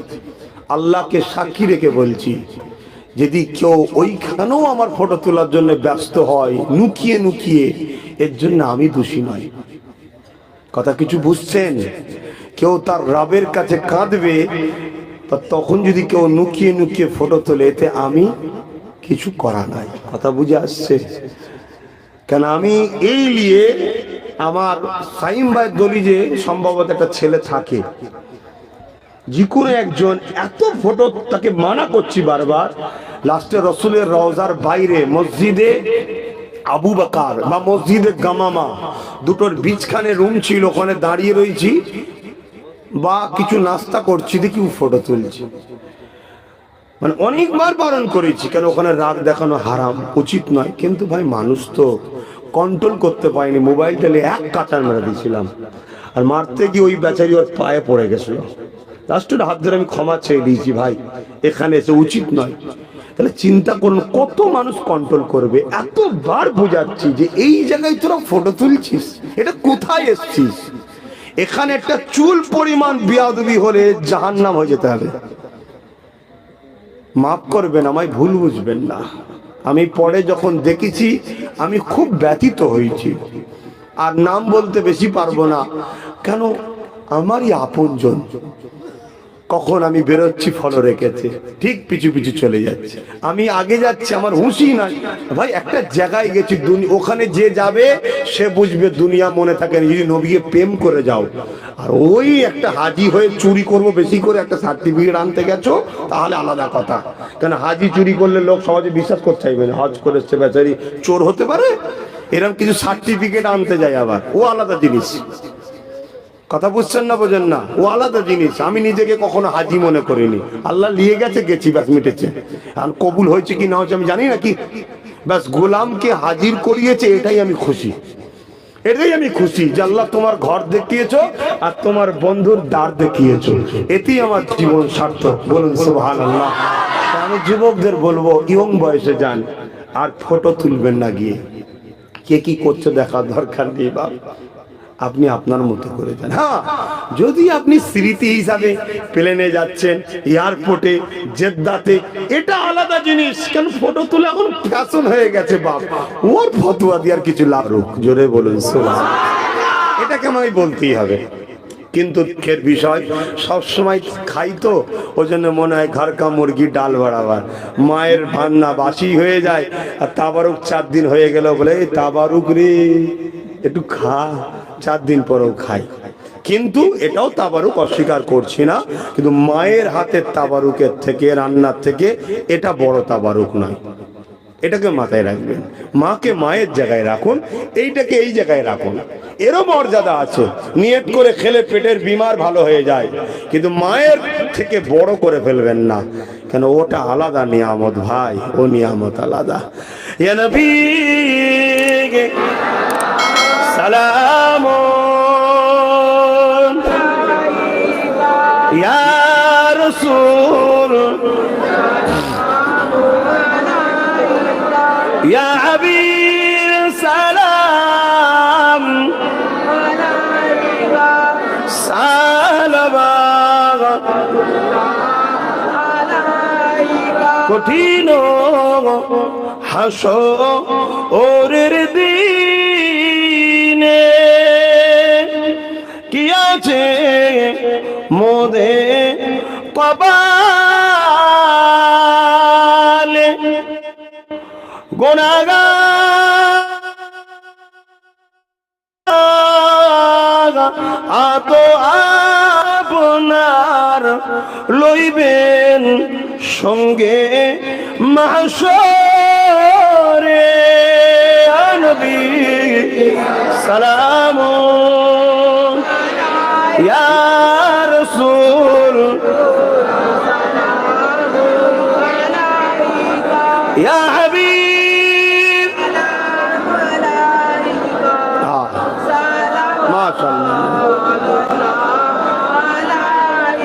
Speaker 1: আল্লাহকে সাক্ষী রেখে বলছি, যদি কেউ ওইখানেও আমার ফটো তোলার জন্য ব্যস্ত হয় নুকিয়ে নুকিয়ে, এর জন্য আমি দোষী নয়। কথা কিছু বুঝছেন? কেউ তার রবের কাছে কাঁদবে, তখন যদি কেউ নুকিয়ে নুকিয়ে ফটো তোলে, এতে আমি কিছু করা নাই। কথা বুঝে আসছে? কেন আমি এই নিয়ে আমার সাইম ভাই দলিজে সম্ভবত একটা ছেলে থাকে, যে কোনো একজন এত ফটো তাকে মানা করছি বারবার, লাস্টে রসুলের রওজার বাইরে মসজিদে আবু বকর বা মসজিদে গামামা দুটোর বিচখানে রুম ছিল, ওখানে দাঁড়িয়ে রয়েছি বা কিছু নাস্তা করছি, দেখি ফটো তুলছি। মানে অনেকবার বারণ করেছি, কেন ওখানে রাগ দেখানো হারাম, উচিত নয়। কিন্তু ভাই মানুষ তো কন্ট্রোল করতে পারিনি, মোবাইলটা এক কাটার মেরে দিয়েছিলাম, আর মারতে গিয়ে ওই বেচারি ওর পায়ে পড়ে গেছিল। লাস্টের হাত ধরে আমি ক্ষমা চেয়ে দিয়েছি, ভাই এখানে এসে উচিত নয়। তাহলে চিন্তা করুন কত মানুষ কন্ট্রোল করবে। এতবার বোঝাচ্ছি যে এই জায়গায় তোরা ফটো তুলছিস, এটা কোথায় এসছিস? এখানে একটা চুল পরিমাণ বেয়াদবি হলে জাহান্নাম হয়ে যেতে হবে। মাফ করবেন, আমায় ভুল বুঝবেন না। আমি পরে যখন দেখেছি আমি খুব ব্যথিত হয়েছি। আর নাম বলতে বেশি পারবো না, কেন আমারই আপনজন। কখন আমি বেরোচ্ছি ফলো রেখেছে, ঠিক পিছু পিছু চলে যাচ্ছে, আমি আগে যাচ্ছি, আমার হুঁশই নাই। ভাই একটা জায়গায় গেছি, ওখানে যে যাবে সে বুঝবে দুনিয়া মনে থাকে না। যদি নবীকে প্রেম করে যাও, আর ওই একটা হাজি হয়ে চুরি করব বেশি করে একটা সার্টিফিকেট আনতে গেছো, তাহলে আলাদা কথা। কেন হাজি চুরি করলে লোক সহজে বিশ্বাস করতে চাইবে না, হজ করেছে বেচারি চোর হতে পারে, এরকম কিছু সার্টিফিকেট আনতে যায়, আবার ও আলাদা জিনিস। কথা বুঝছেন না, বোঝেন না? ও আলাদা জিনিস। আমি নিজেকে কখনো হাজি মনে করিনি, আল্লাহ নিয়ে গেছে, গেছি, ব্যাস মিটেছে। আর কবুল হয়েছে কি না হয়েছে আমি জানি না, কি ব্যাস গোলামকে হাজির করিয়েছে, এটাই আমি খুশি, এটাই আমি খুশি যে আল্লাহ তোমার ঘর দেখিয়েছো আর তোমার বন্ধুর দ্বার দেখিয়েছো, এতেই আমার জীবন সার্থক। বলুন সুবহানাল্লাহ। আমি যুবকদের বলবো, ইয়ং বয়সে যান, আর ফটো তুলবেন না গিয়ে, কে কি করছে দেখার দরকার নেই বাপ, আপনি আপনার মতো করে যান। হ্যাঁ, যদি আপনি স্মৃতি হিসাবে প্লেনে যাচ্ছেন, এয়ারপোর্টে, জেদ্দাতে, এটা আলাদা জিনিস। কেন ফটো তুলে এখন ফ্যাশন হয়ে গেছে বাপ, ওর ফতোয়া দিয়ে আর কিছু লাভ রুক, জোরে বলুন সুবহানাল্লাহ। এটাকে আমায় বলতেই হবে। কিন্তু দুঃখের বিষয়, সবসময় খাই তো, ওই জন্য মনে হয় ঘর কা মুরগি ডাল বরাবর, মায়ের ভান্না বাসি হয়ে যায়। আর তাবারুক 4 দিন হয়ে গেল বলে, এই তাবারুক রে একটু খা, 4 দিন পরেও খাই। কিন্তু এটাও তাবারুক, অস্বীকার করছি না, কিন্তু মায়ের হাতের তাবারুকের থেকে, রান্নার থেকে এটা বড় তাবারুক নয়। এটাকে মাথায় রাখবেন, মাকে মায়ের জায়গায় রাখুন, এইটাকে এই জায়গায় রাখুন, এরও মর্যাদা আছে। নিয়ত করে খেলে পেটের বিমার ভালো হয়ে যায়, কিন্তু মায়ের থেকে বড় করে ফেলবেন না, কেন ওটা আলাদা নিয়ামত ভাই, ও নিয়ামত আলাদা। ইয়া নবী সালাম, ইয়া রাসূল, ইয়া হাবিব সালাম, সালাম কঠিন হাসরের দিনে কি আছে মোদের কপালে, গুনাহগার আতো আপনার লইবেন সঙ্গে মাহশরে। নবী সালাম, ইয়া রাসূল, ইয়া হাবিব।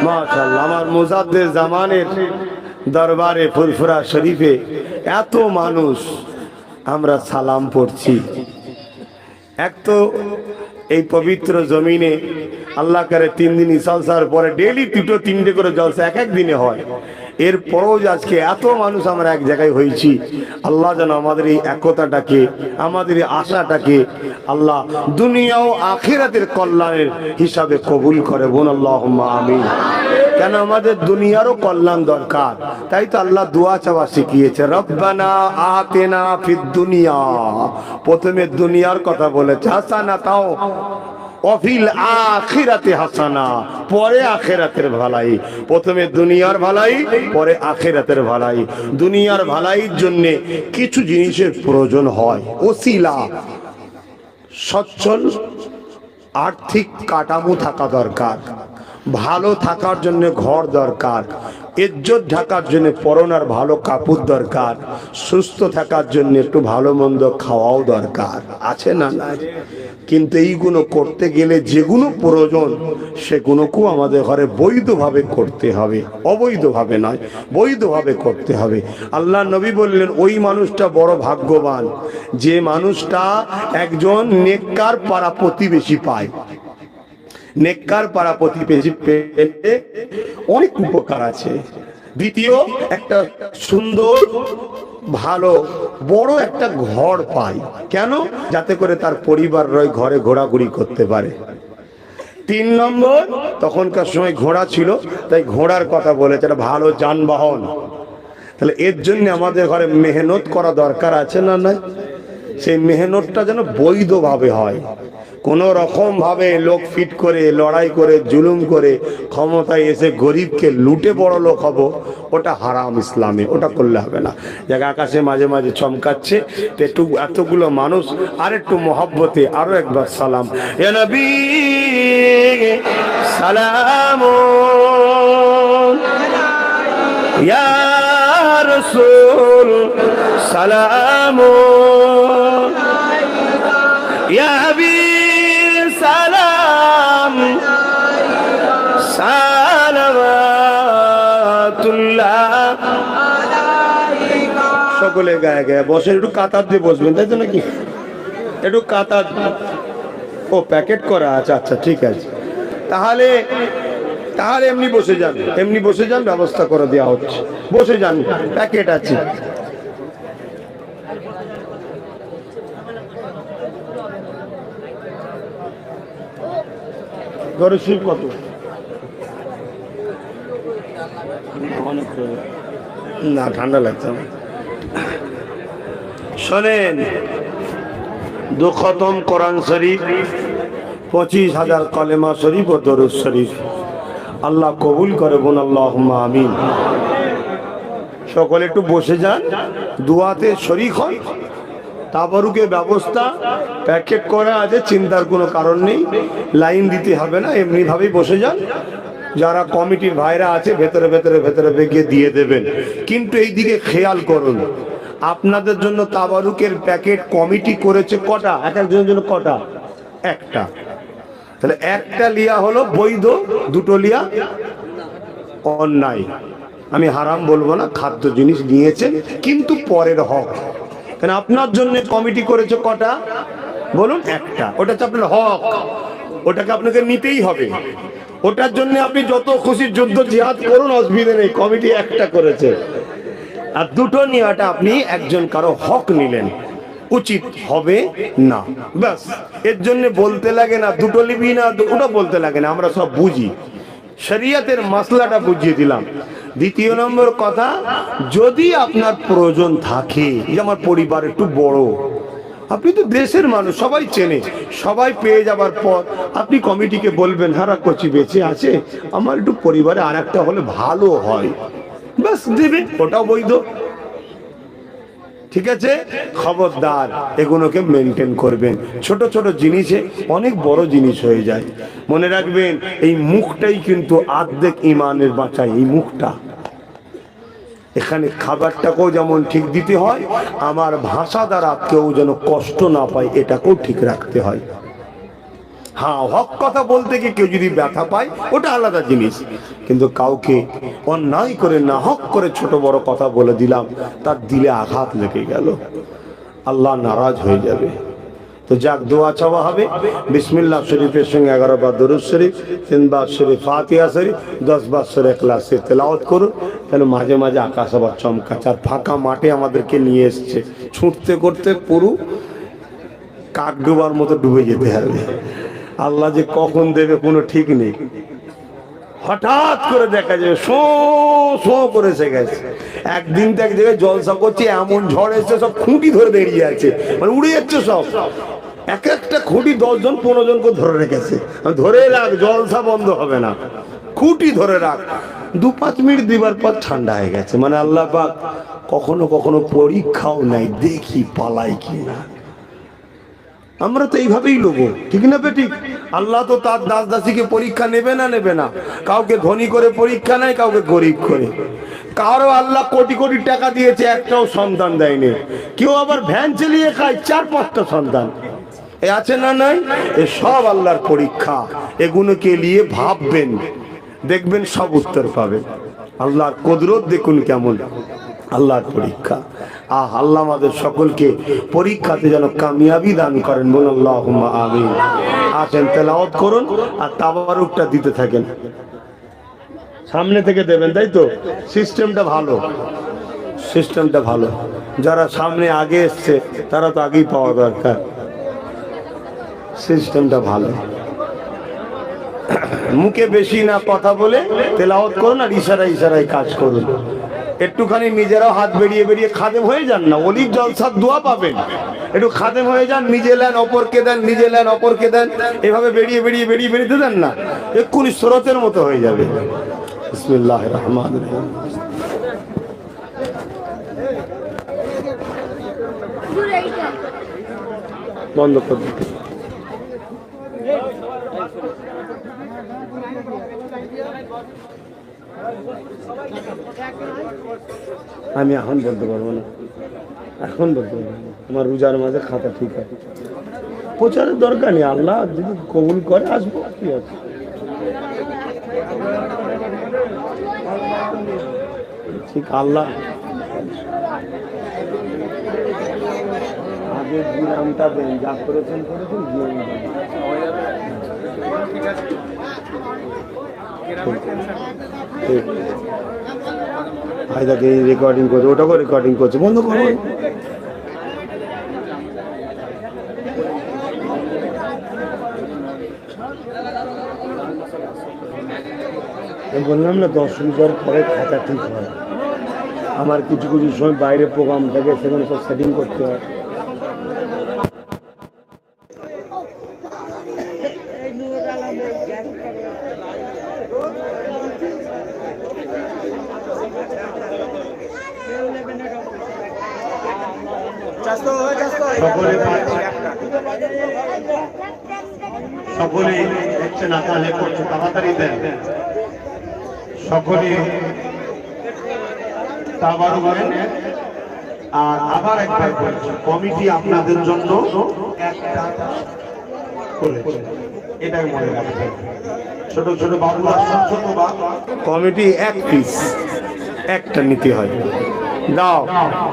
Speaker 1: মাশাআল্লাহ, আমার মুজাদ্দিদ জামানের দরবারে ফুরফুরা শরীফে এত মানুষ আমরা সালাম পড়ছি। এক তো এই পবিত্র জমিনে আল্লাহ করে 3 দিন জলসার পরে ডেইলি 2-3টে করে জলসা এক এক দিনে হয়। এরপরও আজকে এত মানুষ আমরা এক জায়গায় হয়েছি, আল্লাহ যেন আমাদের এই একতাটাকে, আমাদের এই আশাটাকে আল্লাহ দুনিয়া ও আখিরাতের কল্যাণের হিসাবে কবুল করে। বোন আল্লাহুম্মা আমিন। কেন আমাদের দুনিয়ারও কল্যাণ দরকার, তাই তো আল্লাহ দোয়া চাওয়া শিখিয়েছে, রব্বানা আতিনা ফিদ দুনিয়া। প্রথমে দুনিয়ার কথা বলেছে, হাসানা তাও অফিল আখিরাতে হাসানা, পরে আখিরাতের ভালাই। প্রথমে দুনিয়ার ভালাই, পরে আখিরাতের ভালাই। দুনিয়ার ভালাইয়ের জন্য কিছু জিনিসের প্রয়োজন হয়, ওসিলা, সচ্ছল আর্থিক কাঠামো থাকা দরকার, ভালো থাকার জন্য ঘর দরকার, ইজ্জত ঢাকার জন্য পরনার ভালো কাপড় দরকার, সুস্থ থাকার জন্য একটু ভালো মন্দ খাওয়াও দরকার, আছে না নাই? কিন্তু এইগুলো করতে গেলে যেগুলো প্রয়োজন সেগুলোকেও আমাদের ঘরে বৈধভাবে করতে হবে, অবৈধভাবে নয়, বৈধভাবে করতে হবে। আল্লাহ নবী বললেন, ওই মানুষটা বড় ভাগ্যবান যে মানুষটা একজন নেককার পাড়া প্রতিবেশী পায়। নেককার পাড়া প্রতিবেশী পেতে অনেক উপকার আছে। দ্বিতীয়, একটা সুন্দর ভালো বড় একটা ঘর পায়। কেন? যাতে করে তার পরিবার রয় ঘরে ঘোরাঘুরি করতে পারে। 3 নম্বর, তখনকার সময় ঘোড়া ছিল, তাই ঘোড়ার কথা বলেছে, এটা ভালো যানবাহন। তাহলে এর জন্য আমাদের ঘরে মেহনত করা দরকার আছে না নাই? সেই মেহনতটা যেন বৈধভাবে হয়, কোন রকম ভাবে লোক ফিট করে লড়াই করে জুলুম করে ক্ষমতায় এসে গরিবকে লুটে বড় লোক হব, ওটা হারাম ইসলামে, ওটা করলে হবে না। জায়গা আকাশে মাঝে মাঝে চমকাচ্ছে, একটু এতগুলো মানুষ আর একটু মহব্বতে আরো একবার সালাম, ইয়া নবী সালাম, ইয়া রাসূল সালাম, ইয়া হাবিব সালাম, সালাওয়াতুল্লাহ আলাইকা। সকলে গায়ে গায়ে বসে, একটু কাতার দিয়ে বসবেন, তাই তো নাকি? একটু কাতার, ও প্যাকেট করা আছে, আচ্ছা ঠিক আছে। তাহলে তাহলে এমনি বসে যান, এমনি বসে যান, ব্যবস্থা করে দেওয়া হচ্ছে, বসে যান, প্যাকেট আছে। দরশিব কত? না ঠান্ডা লাগছে না। শোনেন, 2 খতম কোরআন শরীফ, 25,000 কলেমা শরীফ ও দরুদ শরীফ আল্লাহ কবুল করে, বোন আল্লাহুম্মা আমিন। সকলে একটু বসে যান, দুয়াতে শরীক হন। তাবারুকের ব্যবস্থা প্যাকেট করা আছে, চিন্তার কোনো কারণ নেই, লাইন দিতে হবে না, এমনি ভাবেই বসে যান। যারা কমিটির ভাইরা আছে ভেতরে ভেতরে ভেতরে গিয়ে দিয়ে দেবেন, কিন্তু এই দিকে খেয়াল করুন, আপনাদের জন্য তাবারুকের প্যাকেট কমিটি করেছে কটা? এক একজনের জন্য কটা? একটা। তাহলে একটা লিয়া হলো বৈধ, 2টো লিয়া অন্যায়। আমি হারাম বলবো না, খাদ্য জিনিস নিয়েছেন, কিন্তু পরের হক। কেন আপনার জন্য কমিটি করেছে কটা? বলুন, একটা। ওটা হচ্ছে আপনার হক, ওটাকে আপনাকে নিতেই হবে। ওটার জন্য আপনি যত খুশি যুদ্ধ জিহাদ করুন, অসুবিধা নেই, কমিটি একটা করেছে। আর 2টো নেওয়াটা আপনি একজন কারো হক নিলেন, উচিত হবে না, ব্যাস। এর জন্য বলতে লাগে না 2টো লিবি না, ওটা বলতে লাগে না, আমরা সব বুঝি, শরিয়তের মাসলাটা বুঝিয়ে দিলাম। দ্বিতীয় নম্বর কথা, যদি আপনার প্রয়োজন থাকে, যে আমার পরিবার একটু বড়, আপনি তো দেশের মানুষ, সবাই চেনে, সবাই পেয়ে যাবার পর আপনি কমিটিকে বলবেন, হারা কচি বেঁচে আছে, আমার একটু পরিবারে আর একটা হলে ভালো হয়, ব্যাস দেবে, ওটাও বৈধ। ঠিক আছে? খবরদার এগুলোকে মেনটেন করবেন। ছোট ছোট জিনিসে অনেক বড় জিনিস হয়ে যায়। মনে রাখবেন, এই মুখটাই কিন্তু আর্ধেক ইমানের বাঁচায়, এই মুখটা। এখানে খাবারটাকেও যেমন ঠিক দিতে হয়, আমার ভাষা দ্বারা কেউ যেন কষ্ট না পায়, এটাকেও ঠিক রাখতে হয়। হ্যাঁ, হক কথা বলতে গিয়ে কেউ যদি ব্যথা পায়, ওটা আলাদা জিনিস, কিন্তু কাউকে অন্যায় করে না হক করে ছোট বড় কথা বলে দিলাম, তার দিলে আঘাত লেগে গেল, আল্লাহ নারাজ হয়ে যাবে। তো যাক, দোয়া চাওয়া হবে। বিসমিল্লাহ শরীফের সঙ্গে 11 বার দরুদ শরীফ, 3 বার শরীফ ফাতিহা শরীফ, 10 বার সূরা ইখলাসের তেলাওয়াত করুন। তাহলে মাঝে মাঝে আকাশ আবার চমকাচ্ছে। আর ফাঁকা মাঠে আমাদেরকে নিয়ে এসছে, ছুটতে করতে পুরো কাক ডুবার মতো ডুবে যেতে হবে। আল্লাহ যে কখন দেবে কোনো ঠিক নেই, হঠাৎ করে দেখা যাবে শো শো করে এসে গেছে। একদিন তো এক জায়গায় জলসা করছে, এমন ঝড় এসছে, সব খুঁটি ধরে দাঁড়িয়ে আছে, মানে উড়ে যাচ্ছে সব। এক একটা খুঁটি 10 জন 15 জনকে ধরে রেখেছে, ধরে রাখ, জলসা বন্ধ হবে না, খুঁটি ধরে রাখ। 2-5 মিনিট দিবার পর ঠান্ডা হয়ে গেছে। মানে আল্লাহ পাক কখনো কখনো পরীক্ষাও নাই, দেখি পালাই কিনা। আমরা তো এইভাবেই লোবো, ঠিক না বেঠিক? আল্লাহ তো তার দাস দাসীকে পরীক্ষা নেবে না, নেবে না। কাউকে ধনী করে পরীক্ষা নেয়, কাউকে গরিব করে। কারো আল্লাহ কোটি কোটি টাকা দিয়েছে, একটাও সন্তান দেয়নি। কেউ আবার ভ্যান চালিয়ে খায়, 4-5টা সন্তান। এ আছে না নাই? এ সব আল্লাহর পরীক্ষা। এগুলোকে নিয়ে ভাববেন, দেখবেন সব উত্তর পাবেন। আল্লাহর কুদরত দেখুন কেমন, আল্লাহর পরীক্ষা। আল্লাহ আমাদের সকলকে পরীক্ষাতে যেন কামিয়াবি দান করেন, বলুন আল্লাহুম্মা আমিন। আসেন তেলাওয়াত করুন আর তাবারুকটা দিতে থাকেন। সামনে থেকে দেবেন, তাই তো? সিস্টেমটা ভালো, সিস্টেমটা ভালো। যারা সামনে আগে এসছে তারা তো আগেই পাওয়া দরকার, সিস্টেমটা ভালো। মুখে বেশি না কথা বলে তেলাওয়াত করুন আর ইশারায় ইশারায় কাজ করুন। একটুখানি নিজেরাও হাত বেরিয়ে বেরিয়ে খাদেম হয়ে যান না, ওলির জলসার দোয়া পাবেন। একটু খাদেম হয়ে যান, নিজে নেন অপরকে দেন, নিজে নেন অপরকে দেন, এভাবে বেরিয়ে বেরিয়ে বেরিয়ে বেরিয়ে দেন না, এক্ষুনি স্রোতের মতো হয়ে যাবে। বিসমিল্লাহির রহমানির রহিম। বন্ধ করে দিন। আমি এখন বলতে পারবো না, এখন বলতে পারবো না, আমার রোজার মাঝে খাতা ঠিক আছে, প্রচারের দরকার নেই, আল্লাহ যদি কবুল করে আসবো, কি আছে। ঠিক আল্লাহ আগে জীবনটা দেন, যা করেছেন করেছেন, জীবন ভাইদাকে রেকর্ডিং করছে, ওটাকে রেকর্ডিং করছে, বন্ধ করো। বললাম না 10 মিনিটের পরে খাতা ঠিক হয়। আমার কিছু কিছু সময় বাইরে প্রোগ্রাম থাকে, সেখানে সব সেটিং করতে হয়। সকলে হচ্ছে না, তাহলে করছে তাড়াতাড়ি দেন। সকলে আর আবার একবার বলছি, কমিটি আপনাদের জন্য একটা করেছে, এটাই মনে রাখবেন। ছোট ছোট বাবুরা, ছোট কমিটি এক পিস একটা নিতে হয়। দাও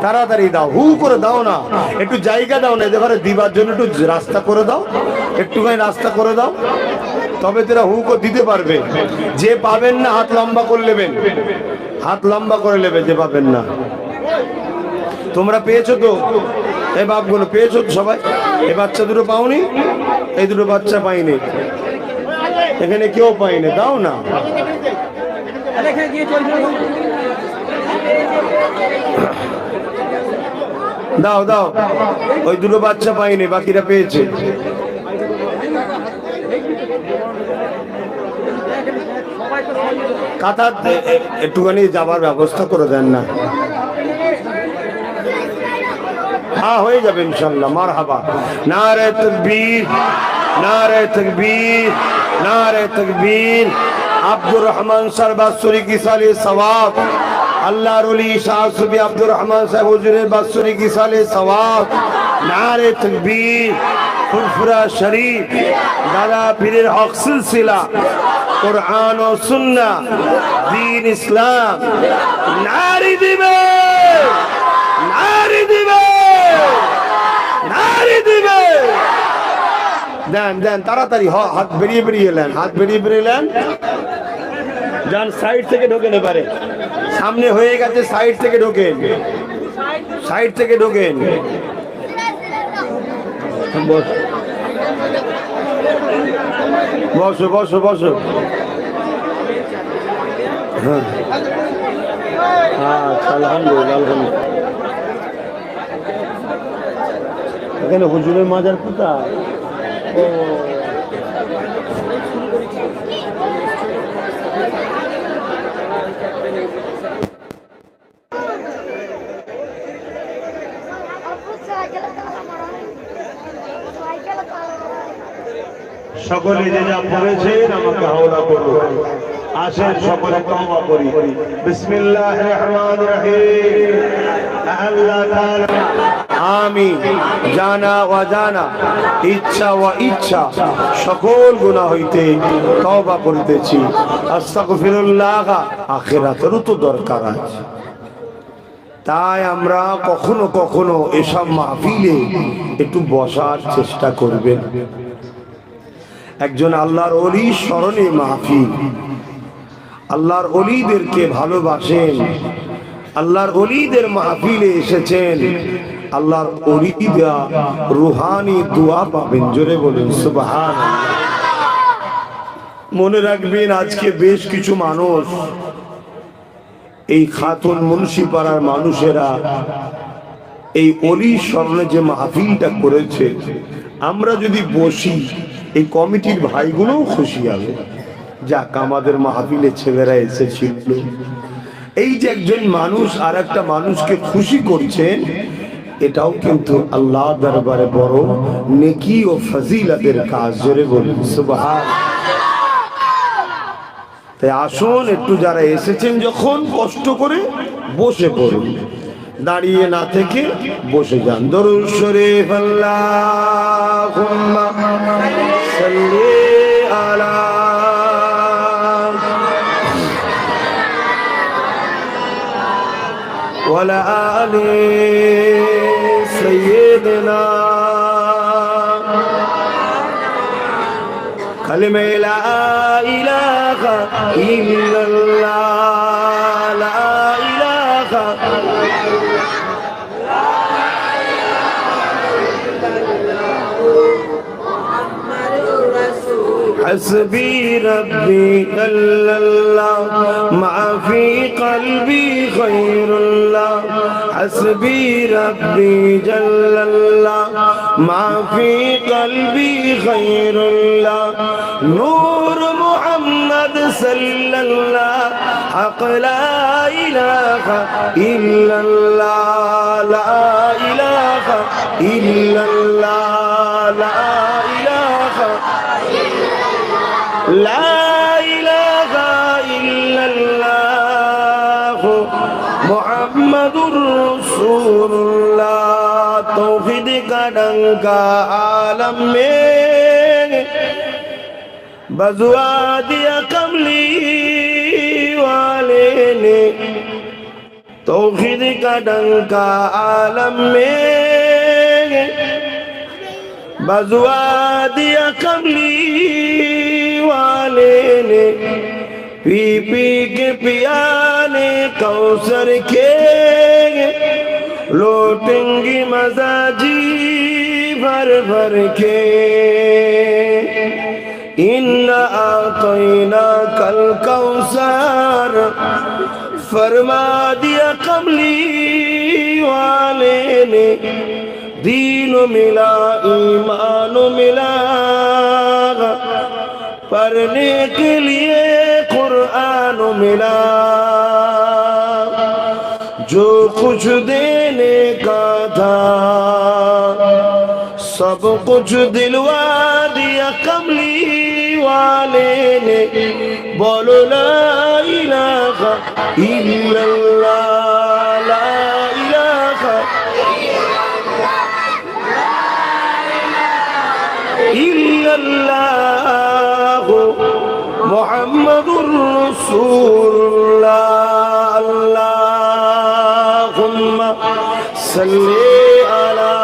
Speaker 1: তাড়াতাড়ি দাও, হু করে দাও না, একটু জায়গা দাও না, এদের ঘরে দিবার জন্য একটু রাস্তা করে দাও, একটুখানি রাস্তা করে দাও, তবে তারা হু করে দিতে পারবে। যে পাবেন না হাত লম্বা করে নেবেন, হাত লম্বা করে নেবে যে পাবেন না। তোমরা পেয়েছো তো, এই বাপগুলো পেয়েছো তো সবাই? এই বাচ্চা দুটো পাওনি? এই দুটো বাচ্চা পাইনি, এখানে কেউ পাইনি, দাও না। দাও দাও, ওই দুটো বাচ্চা পাইনি, বাকিরা পেয়েছে। কাতার একটুখানি যাবার ব্যবস্থা করে দেন না। হ্যাঁ হয়ে যাবে ইনশাল্লাহ, মারহাবা। নারে তাকবীর, নারে তাকবীর, নারে তাকবীর। আব্দুর রহমান সরবাসুরি কি সালে সওয়াব, আল্লাহর ওলি শাহ সুফি আব্দুর রহমান সাহেব হুজুরের বাসুরি কি সালে সওয়াব। নারে তাকবীর। ফুরফুরা শরীফ, দাদা পীরের হক সিলসিলা, কোরআন ও সুন্নাহ, দ্বীন ইসলাম। নারী দিবে, নারী দিবে, নারী দিবে। দেন দেন তাড়াতাড়ি, হাত বেরিয়ে বেরিয়ে এলেন, হাত বেরিয়ে বেরিয়ে এলেন। যান সাইড থেকে ঢোকেন, এবারে সামনে হয়ে গেছে, সাইড থেকে ঢোকেন, সাইড থেকে ঢোকেন। বসো বসো বসো। হ্যাঁ আলহামদুলিল্লাহ, আলহামদুলিল্লাহ। এখানে হুজুরের মাজার কোথায়? ও সকলে যে যা পড়েছেন আমাকে হাওলা করুন। আসেন সকলে তওবা করি। বিসমিল্লাহির রহমানির রহিম। আল্লাহ তাআলা আমি জানা অজানা, ইচ্ছা ও ইচ্ছা সকল গুনাহ হইতে তওবা করিতেছি। আস্তাগফিরুল্লাহ। আখিরাতেরও তো দরকার আছে, তাই আমরা কখনো কখনো এসব মাহফিলে একটু বসার চেষ্টা করবেন। একজন আল্লাহর ওলি স্মরণে মাহফিল, আল্লাহর ওলিদেরকে ভালোবাসেন, আল্লাহর ওলিদের মাহফিলে এসেছেন, আল্লাহর ওলিরা রুহানি দোয়া পাবেন। জোরে বলুন সুবহানাল্লাহ। মনে রাখবেন, আজকে বেশ কিছু মানুষ, এই খাতুন মুন্সিপাড়ার মানুষেরা এই অলির স্মরণে যে মাহফিলটা করেছে, আমরা যদি বসি এই কমিটির ভাইগুলোও খুশি হবে, যাক আমাদের মাহফিলে ছেলেরা এসেছিল। এই যে একজন মানুষ আর একটা মানুষকে খুশি করছেন, এটাও কিন্তু আল্লাহ দরবারে বড় নেকি ও ফজিলতের কাজ। জোরে বলুন সুবহানাল্লাহ। তাই আসুন, একটু যারা এসেছেন যখন, কষ্ট করে বসে পড়ুন, দাঁড়িয়ে না থেকে বসে যান। দরুদ শরীফ আল্লাহুম্মা সাল্লি আলা ওয়ালা আলি সাইয়্যিদিনা কালিমা লা ইলাহা ইল্লাল্লাহ, লা ইলাহা حسبي ربي جل الله ما في قلبي خير الله. حسبي ربي جل الله ما في قلبي خير الله. نور محمد صلى الله حق لا إله إلا الله، لا إله إلا الله، لا إله لا إله إلا الله محمد رسول الله. तौहीद का डंका आलम में बजुआ दिया कमली वाले ने. तौहीद का डंका आलम में बजुआ दिया कमली वाले ने. पी पी के पियाने कौसर के लौटेंगी मजाजी भर भर के. इन्ना आतैना कल कौसर फरमा दिया कमली वाले ने. दीन मिला ईमान मिला पढ़ने के लिए कुरान मिला. जो कुछ देने का था सब कुछ दिलवा दिया कमली वाले ने. बोलो ला इलाहा इल्लल्लाह, ला इलाहा इल्लल्लाह मुहम्मदुर रसूलुल्लाह. अल्लाहुम्मा सल्ली अला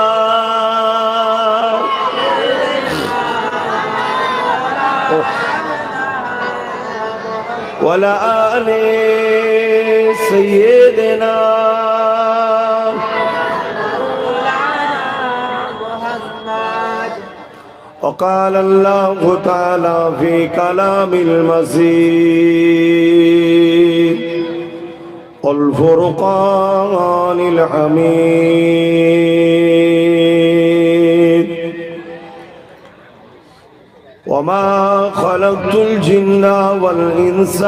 Speaker 1: वला आले सय्यिदिना. وقال الله تعالى في كلام المجيد والفرقان الحميد وما خلقت الجن والإنس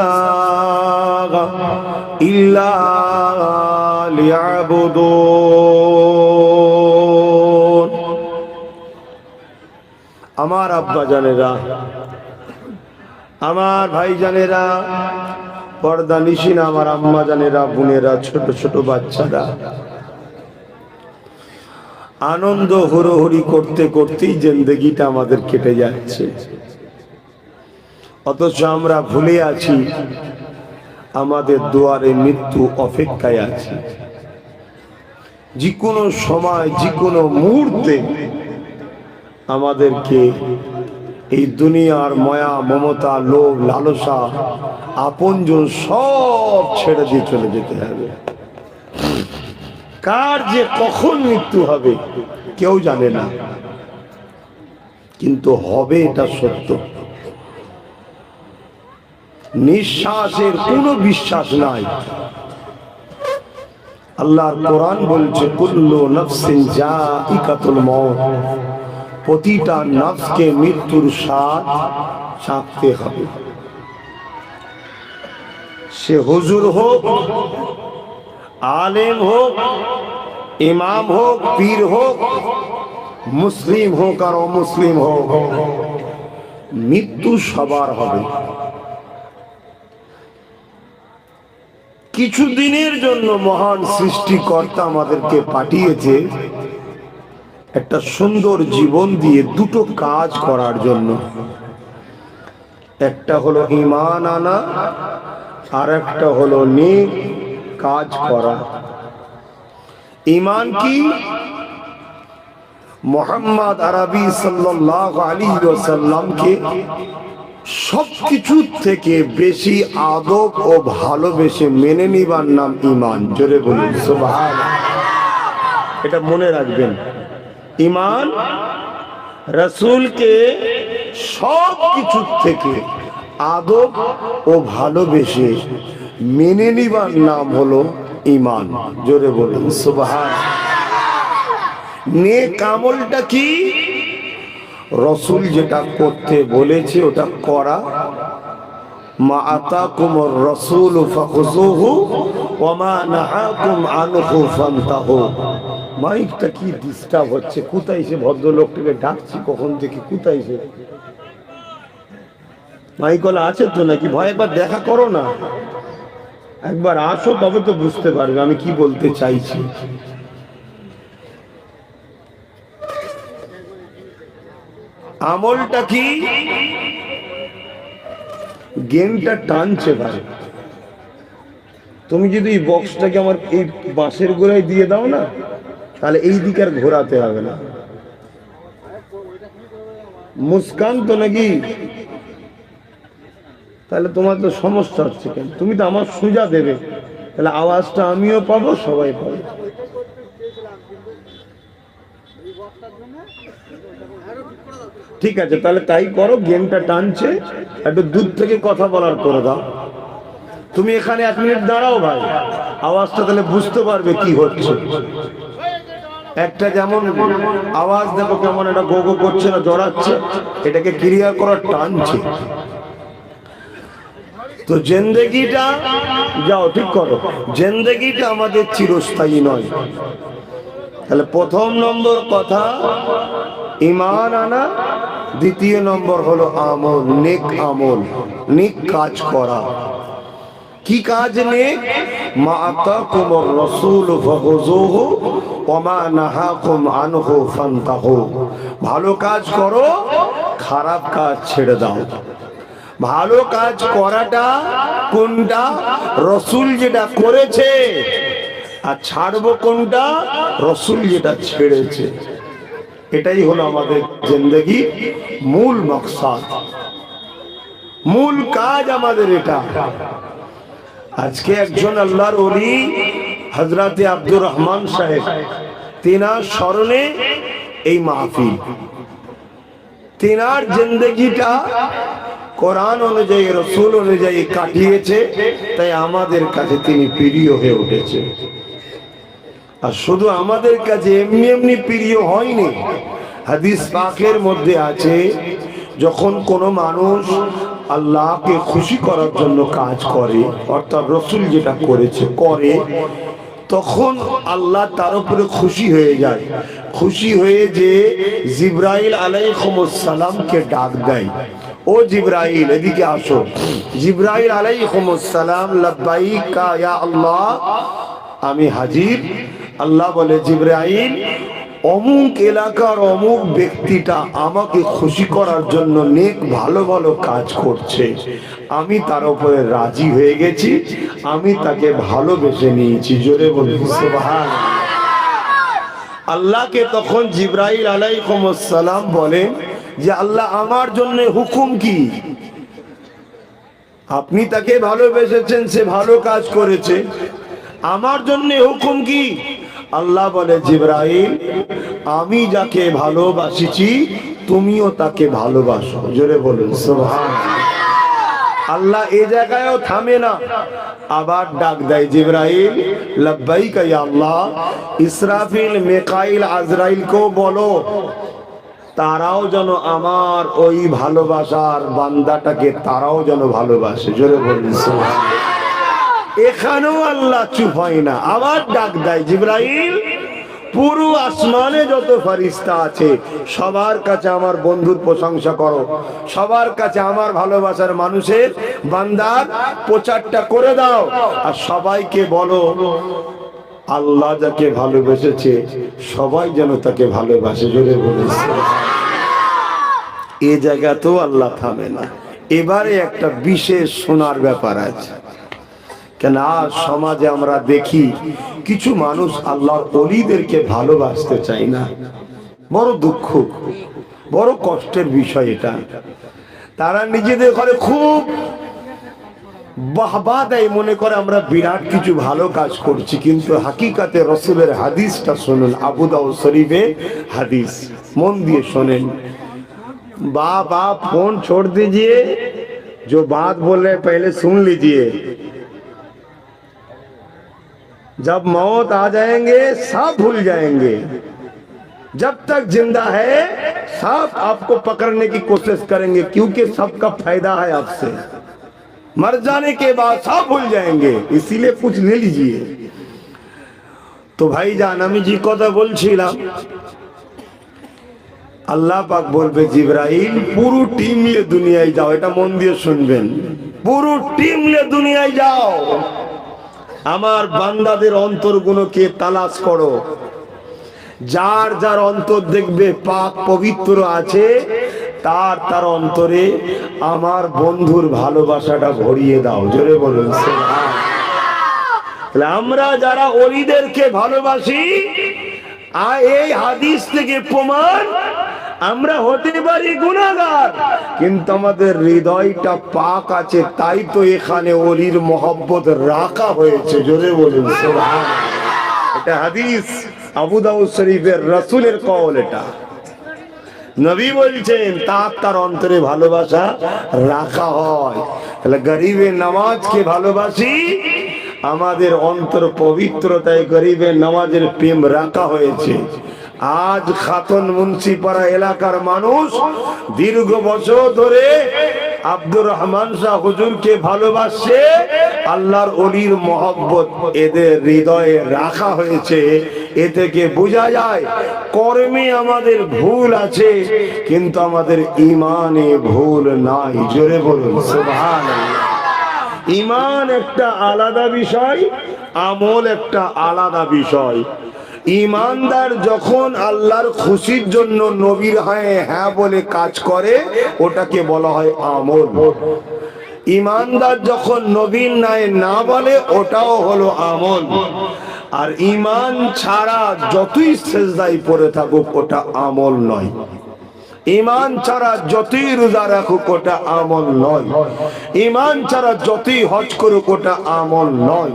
Speaker 1: إلا ليعبدون. আমার আব্বা জানেরা, আমার ভাই জানেরা, পর্দা নিশিন আমার আম্মা জানেরা, বোনেরা, ছোট ছোট বাচ্চারা, আনন্দ হুড়োহুড়ি করতে করতেই জিন্দেগিটা আমাদের কেটে যাচ্ছে। অথচ আমরা ভুলে আছি আমাদের দুয়ারে মৃত্যু অপেক্ষায় আছে। যে কোনো সময়, যে কোনো মুহূর্তে আমাদেরকে এই দুনিয়ার মায়া, মমতা, লোভ, লালসা, আপনজন সব ছেড়ে দিয়ে চলে যেতে হবে। কার যে কখন মৃত্যু হবে কেউ জানে না, কিন্তু হবে এটা সত্য। নিঃশ্বাসের কোনো বিশ্বাস নাই। আল্লাহর কোরআন বলছে কুল্লু নাফসিন যায়িকাতুল মউত, প্রতিটা নফসকে মৃত্যুর স্বাদ চাখতে হবে। সে হুজুর হোক, আলেম হোক, ইমাম হোক, পীর হোক, মুসলিম হোক আর অমুসলিম হোক, মৃত্যু সবার হবে। কিছু দিনের জন্য মহান সৃষ্টিকর্তা আমাদেরকে পাঠিয়েছে একটা সুন্দর জীবন দিয়ে দুটো কাজ করার জন্য। একটা হলো ঈমান আনা, আর একটা হলো নেক কাজ করা। ঈমান কি? মুহাম্মদ আরবি সাল্লাল্লাহু আলাইহি ওয়াসাল্লামকে সবকিছু থেকে বেশি আদব ও ভালোবেসে মেনে নিবার নাম ঈমান। জোরে বলুন সুবহানাল্লাহ। এটা মনে রাখবেন, ঈমান রাসূলকে সবকিছু থেকে আদব ও ভালোবেসে মেনে নিবার নাম হলো ঈমান। জোরে বলুন সুবহানাল্লাহ। নেক আমলটা কি? রাসূল যেটা করতে বলেছে ওটা করা। মা আতাকুমুর রাসূলু ফাখুযুহু ওয়া মা নাহাকুম আনহু ফান্তাহু। মাইকটা কি ডিস্টার্ব হচ্ছে? কোথায় এসে ভদ্রলোকটাকে ডাকছি কখন থেকে, কোথায় এসে মাইকলা আছে তো নাকি? ভয় একবার দেখা করো না, একবার আসো তবে তো বুঝতে পারবে আমি কি বলতে চাইছি। আমলটা কি? গেমটা টানছে ভাই। তুমি যদি এই বক্সটাকে আমার এই বাঁশের গোড়ায় দিয়ে দাও না, তাহলে এই দিকে আর ঘোরাতে হবে না। মুস্কান তো নাকি? তাহলে তোমার তো সমস্যা হচ্ছে কেন? তুমি তো আমার সোজা দেবে, তাহলে আওয়াজটা আমিও পাবো, সবাই পাবো। ঠিক আছে, তাহলে তাই করো। গেমটা টানছে, একটু দূর থেকে কথা বলার করে দাও। তুমি এখানে 1 মিনিট দাঁড়াও ভাই, আওয়াজটা তাহলে বুঝতে পারবে কি হচ্ছে। একটা যেমন আওয়াজ দেখো কেমন এটা গো গো করছে না, জড়াচ্ছে, এটাকে ক্লিয়ার করার টানছে। তো জিন্দেগিটা যাও ঠিক করো, জিন্দেগিটা আমাদের চিরস্থায়ী নয়। তাহলে প্রথম নম্বর কথা ঈমান আনা, দ্বিতীয় নম্বর হলো আমল, নেক আমল, নেক কাজ করা। কি কাজ নেক? মা আতাকুমুর রাসূলু ফাখুযুহু ওয়া মা নাহাকুম আনহু ফান্তাহু। ভালো কাজ করো, খারাপ কাজ ছেড়ে দাও। ভালো কাজ করাটা কোনটা? রাসূল যেটা করেছে। আর ছাড়বো কোনটা? রাসূল যেটা ছেড়েছে। এটাই হলো আমাদের জিন্দেগি মূল মকসদ, মূল কাজ আমাদের এটা। আজকে একজন আল্লাহর ওলি হযরতে আব্দুর রহমান সাহেব, তিনার স্মরণে এই মাহফিল। তিনার জিন্দেগিটা কোরআন অনুযায়ী, রাসূল অনুযায়ী কাটিয়েছে, তাই আমাদের কাছে তিনি প্রিয় হয়ে উঠেছে। আর শুধু আমাদের কাছে এমনি এমনি প্রিয় হয়নি। হাদিস পাকের মধ্যে আছে, যখন কোনো মানুষ আল্লাহকে খুশি করার জন্য কাজ করে, অর্থাৎ রাসূল যেটা করেছে করে, তখন আল্লাহ তার উপরে খুশি হয়ে যায়। খুশি হয়ে যে জিবরাইল আলাইহিস সালামকে ডাক দেয়, ও জিবরাইল এদিকে আসো। জিবরাইল আলাইহিস সালাম, লাব্বাইকা ইয়া আল্লাহ, আমি হাজির। আল্লাহ বলে, জিবরাইল অমুক এলাকার অমুক ব্যক্তিটা আমাকে খুশি করার জন্য নেক ভালো ভালো কাজ করছে, আমি তার উপরে রাজি হয়ে গেছি, আমি তাকে ভালোবেসে নিয়েছি। জোরে বলুন সুবহানাল্লাহ। আল্লাহকে তখন জিবরাইল আলাইহিস সালাম বলেন যে আল্লাহ আমার জন্য হুকুম কি? আপনি তাকে ভালোবেসেছেন, সে ভালো কাজ করেছে, আমার জন্য হুকুম কি? আল্লাহ বলে, জিবরাইল আমি যাকে ভালোবাসিছি তুমিও তাকে ভালোবাসো। জোরে বলুন সুবহানাল্লাহ। আল্লাহ এই জায়গায়ও থামে না, আবার ডাক দেয় জিবরাইল লব্বাইক ইয়া আল্লাহ। ইসরাফিল, মিকাইল, আজরাইলকেও বলো তারাও যেন আমার ওই ভালোবাসার বান্দাটাকে তারাও যেন ভালোবাসে। জোরে বলুন সুবহানাল্লাহ। এখানেও আল্লাহ চুপ হয় না, আবার ডাক দেয় জিবরাইল পুরো আসমানে যত ফেরেশতা আছে সবার কাছে আমার বন্ধুর প্রশংসা করো, সবার কাছে আমার ভালোবাসার মানুষের বান্দার প্রচারটা করে দাও, আর সবাইকে বলো আল্লাহ যাকে ভালোবেসেছে সবাই যেন তাকে ভালোবাসে। জোরে বলেছে। এই জায়গাতেও আল্লাহ থামে না। এবারে একটা বিশেষ শোনার ব্যাপার আছে, কেন আজ সমাজে আমরা দেখি কিছু মানুষ আল্লাহর ওলিদেরকে ভালোবাসতে চায় না। বড় দুঃখ, বড় কষ্টের বিষয় এটা। তারা নিজেদের ঘরে খুব বাহবা দেয়, মনে করে আমরা বিরাট কিছু ভালো কাজ করছি, কিন্তু হাকিকাতে রসুলের হাদিসটা শুনুন, আবু দাউদ শরীফে হাদিস, মন দিয়ে শোনেন। बाप आप फोन छोड़ दीजिए, जो बात बोल रहे पहले सुन लीजिए। जब मौत आ जाएंगे सब भूल जाएंगे, जब तक जिंदा है सब आपको पकड़ने की कोशिश करेंगे, क्योंकि सबका फायदा है आपसे। मर जाने के बाद सब भूल जाएंगे, इसीलिए कुछ ले लीजिए। तो भाई जान আমি যে কথা বলছিলাম, আল্লাহ পাক বলবে জিবরাইল পুরো টিম নিয়ে দুনিয়ায় যাও। এটা মন দিয়ে শুনবেন, পুরো টিম নিয়ে দুনিয়ায় যাও, আমার বান্দাদের অন্তরগুলোকে তালাশ করো। যার যার অন্তর দেখবে পাক পবিত্র আছে, তার তার অন্তরে আমার বন্ধুর ভালোবাসাটা ভরিয়ে দাও। জোরে বলুন সুবহানাল্লাহ। আমরা যারা ওলিদেরকে ভালোবাসি, এই হাদিস থেকে প্রমাণ আমরা হতে পারি গুনাহগার, কিন্তু আমাদের হৃদয়টা পাক আছে, তাই তো এখানে ওলির মহব্বত রাখা হয়েছে। জোরে বলুন সুবহানাল্লাহ। এটা হাদিস আবু দাউদ শরীফের রাসূলের কওল। এটা নবী বলছেন তার অন্তরে ভালোবাসা রাখা হয়। তাহলে গরিবের নামাজকে ভালোবাসি, আমাদের অন্তর পবিত্রতায় গরিবের নামাজের প্রেম রাখা হয়েছে। আজ খাতুন মুন্সিপাড়া এলাকার মানুষ দীর্ঘ বছর ধরে আব্দুর রহমান শাহ হুজুরকে ভালোবাসে, আল্লাহর ওলির মহব্বত এদের হৃদয়ে রাখা হয়েছে। এ থেকে বোঝা যায় কর্মে আমাদের ভুল আছে, কিন্তু আমাদের ঈমানে ভুল নাই। জোরে বলুন সুবহানাল্লাহ। ঈমান একটা আলাদা বিষয়, আমল একটা আলাদা বিষয়। ঈমানদার যখন আল্লাহর খুশির জন্য নবীর হ্যাঁ বলে কাজ করে, ওটাকে বলা হয় আমল। ঈমানদার যখন নবীর নাই না বলে, ওটাও হলো আমল। আর ঈমান ছাড়া যতই সেজদায় পড়ে থাকুক, ওটা আমল নয়। ঈমান ছাড়া যতই রোজা রাখুক, ওটা আমল নয়। ঈমান ছাড়া যতই হজ করুক, ওটা আমল নয়।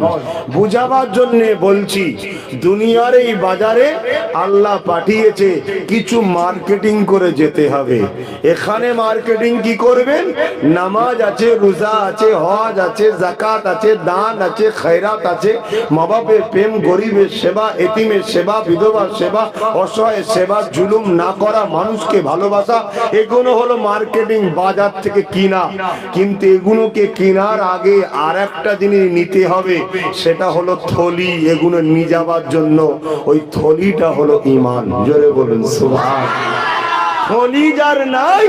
Speaker 1: বুঝাবার জন্য বলছি, দুনিয়ার এই বাজারে আল্লাহ পাঠিয়েছে কিছু মার্কেটিং করে যেতে হবে। এখানে মার্কেটিং কি করবেন? নামাজ আছে, রোজা আছে, হজ আছে, যাকাত আছে, দান আছে, খয়রাত আছে, মা বাপের প্রেম, গরিবের সেবা, এতিমের সেবা, বিধবার সেবা, অসহায়ের সেবা, জুলুম না করা, মানুষকে ভালোবাসা, এগুলো হলো মার্কেটিং, বাজার থেকে কিনা। কিন্তু এগুলোকে কেনার আগে আর একটা জিনিস নিতে হবে, সেটা হলো থলি। এগুলো নিয়ে যাবার জন্য ওই থলিটা হলো ঈমান। জোরে বলুন সুবহানাল্লাহ। থলি যার নাই,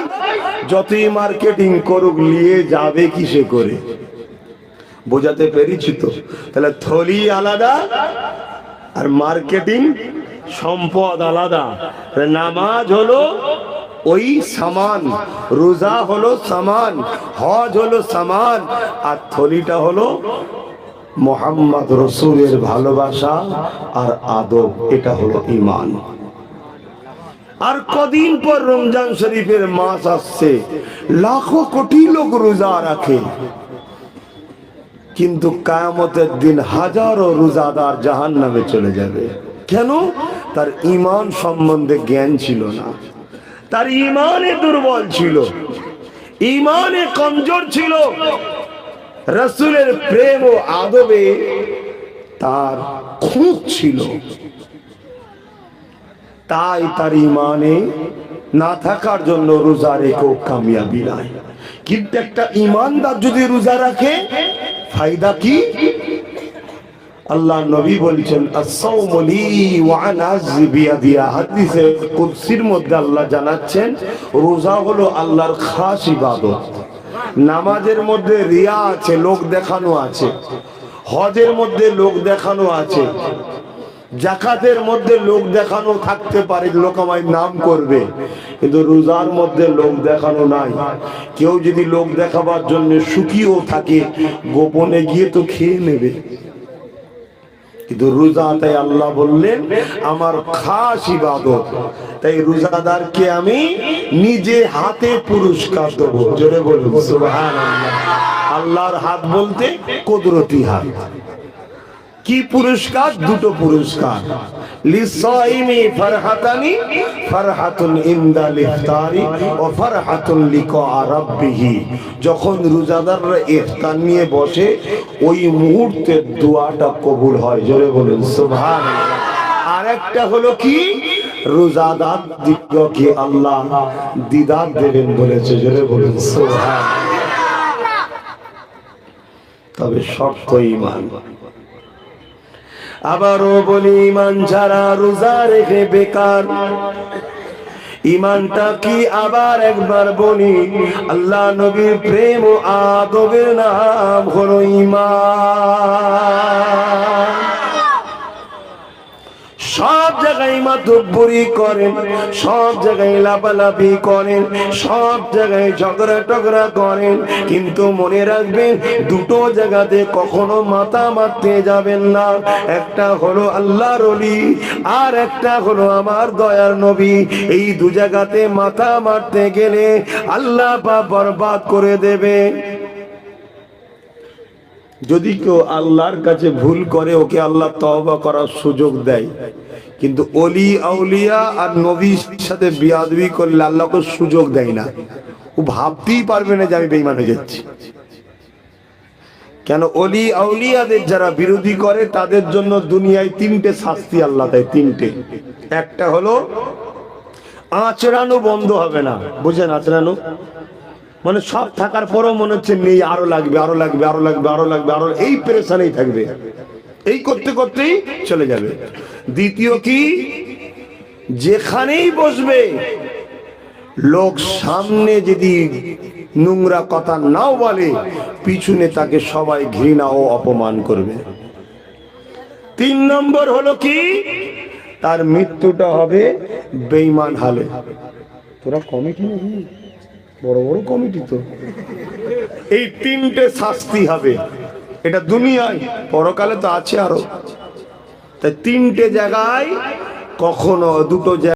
Speaker 1: যতই মার্কেটিং করুক, নিয়ে যাবে কিসে করে? বোঝাতে পেরেছি তো? তাহলে থলি আলাদা আর মার্কেটিং সম্পদ আলাদা। নামাজ হলো ওই সামান, রোজা হলো সামান, হজ হলো সামান, আর থলিটা হলো মুহাম্মদ রাসূলের ভালোবাসা আর আদব। এটা হলো ঈমান। আর কদিন পর রমজান শরীফের মাস আসছে, লাখো কোটি লোক রোজা রাখে, কিন্তু কিয়ামতের দিন হাজারো রোজাদার জাহান্নামে চলে যাবে। কেন? তার ঈমান সম্বন্ধে জ্ঞান ছিল না, তার ঈমানে দুর্বল ছিল। ইমানে কমজোর ছিল, রাসূলের প্রেম ও আদবে তার খুঁত ছিল, তাই তার ইমানে না থাকার জন্য রোজা রেখেও কামিয়াবি নাই। কিন্তু একটা ইমানদার যদি রোজা রাখে ফায়দা কি? আল্লাহ নবী বলছেন as-sawmu li wa ana ajzi biyadiya। হাদিসে কুদসির মধ্যে আল্লাহ জানাচ্ছেন রোজা হলো আল্লাহর খাস ইবাদত। নামাজের মধ্যে রিয়া আছে, লোক দেখানো আছে, হজের মধ্যে লোক দেখানো আছে, যাকাতের মধ্যে লোক দেখানো থাকতে পারে, লোক আমায় নাম করবে, কিন্তু রোজার মধ্যে লোক দেখানো নাই। কেউ যদি লোক দেখাবার জন্য সুখীও থাকে, গোপনে গিয়ে তো খেয়ে নেবে। কিন্তু রোজাটাই আল্লাহ বললেন আমার খাস ইবাদত, তাই রোজাদারকে আমি নিজে হাতে পুরস্কার দেব। জোরে বলুন সুবহানাল্লাহ। আল্লাহর হাত বলতে কুদরতি হাত। কি পুরস্কার? দুটো পুরস্কার। লিসাইমি ফারহাতানি, ফারহাতুন ইনদাল ইফতারি ওয়া ফারহাতুন লিকা রাব্বিহি। যখন রোজাদাররা ইফতার নিয়ে বসে ওই মুহূর্তে দোয়াটা কবুল হয়। জোরে বলুন সুবহানাল্লাহ। আরেকটা হলো কি? রোজাদার দিগকে আল্লাহ দিদার দেবেন বলেছে। জোরে বলুন সুবহানাল্লাহ। তবে শর্ত ঈমান। আবারও বলি ঈমান ছাড়া রোজা রেখে বেকার। ঈমানটা কি? আবার একবার বলি, আল্লাহ নবীর প্রেম ও আদবের নাম হলো ঈমান। সব জায়গায় মাতব্বরি করেন, সব জায়গায় লাফালাফি করেন, সব জায়গায় ঝগড়া টগড়া করেন, কিন্তু মনে রাখবেন দুটো জায়গাতে কখনো মাথা মারতে যাবেন না। একটা হলো আল্লাহর ওলি, আর একটা হলো আমার দয়ার নবী। এই দু জায়গাতে মাথা মারতে গেলে আল্লাহ পাক বরবাদ করে দেবে। যদি কেউ আল্লাহর কাছে ভুল করে ওকে আল্লাহ তওবা করার সুযোগ দেয়, কিন্তু ওলি আউলিয়া আর নবীর সাথে বিয়াদবি করলে আল্লাহকে সুযোগ দেয় না। ও ভাবতেই পারবে না যে আমি বেঈমান হয়ে যাচ্ছি। কেন? ওলি আউলিয়াদের যারা বিরোধী করে তাদের জন্য দুনিয়ায় তিনটে শাস্তি আল্লাহ দেয়, তিনটে। একটা হলো আঁচড়ানো বন্ধ হবে না। বুঝেন আঁচড়ানো মানে সব থাকার পরও মনে হচ্ছে নেই, আরো লাগবে, আরো লাগবে, আরো লাগবে, আরো লাগবে, আরো, এই পেরেশানেই থাকবে, এই করতে করতেই চলে যাবে। দ্বিতীয় কি? যেখানেই বসবে লোক সামনে যদি নোংরা কথা নাও বলে, পিছনে তাকে সবাই ঘৃণা ও অপমান করবে। 3 নম্বর হলো কি? তার মৃত্যুটা হবে বেঈমান হালে। তোরা কমিটি নাকি? বড় বড় কমিটি তো। এই তিনটে শাস্তি হবে, এটা দুনিয়ায়, পরকালে তো আছে আরো। তাই তিনটে জায়গায়, কখনো দুটো জায়গায়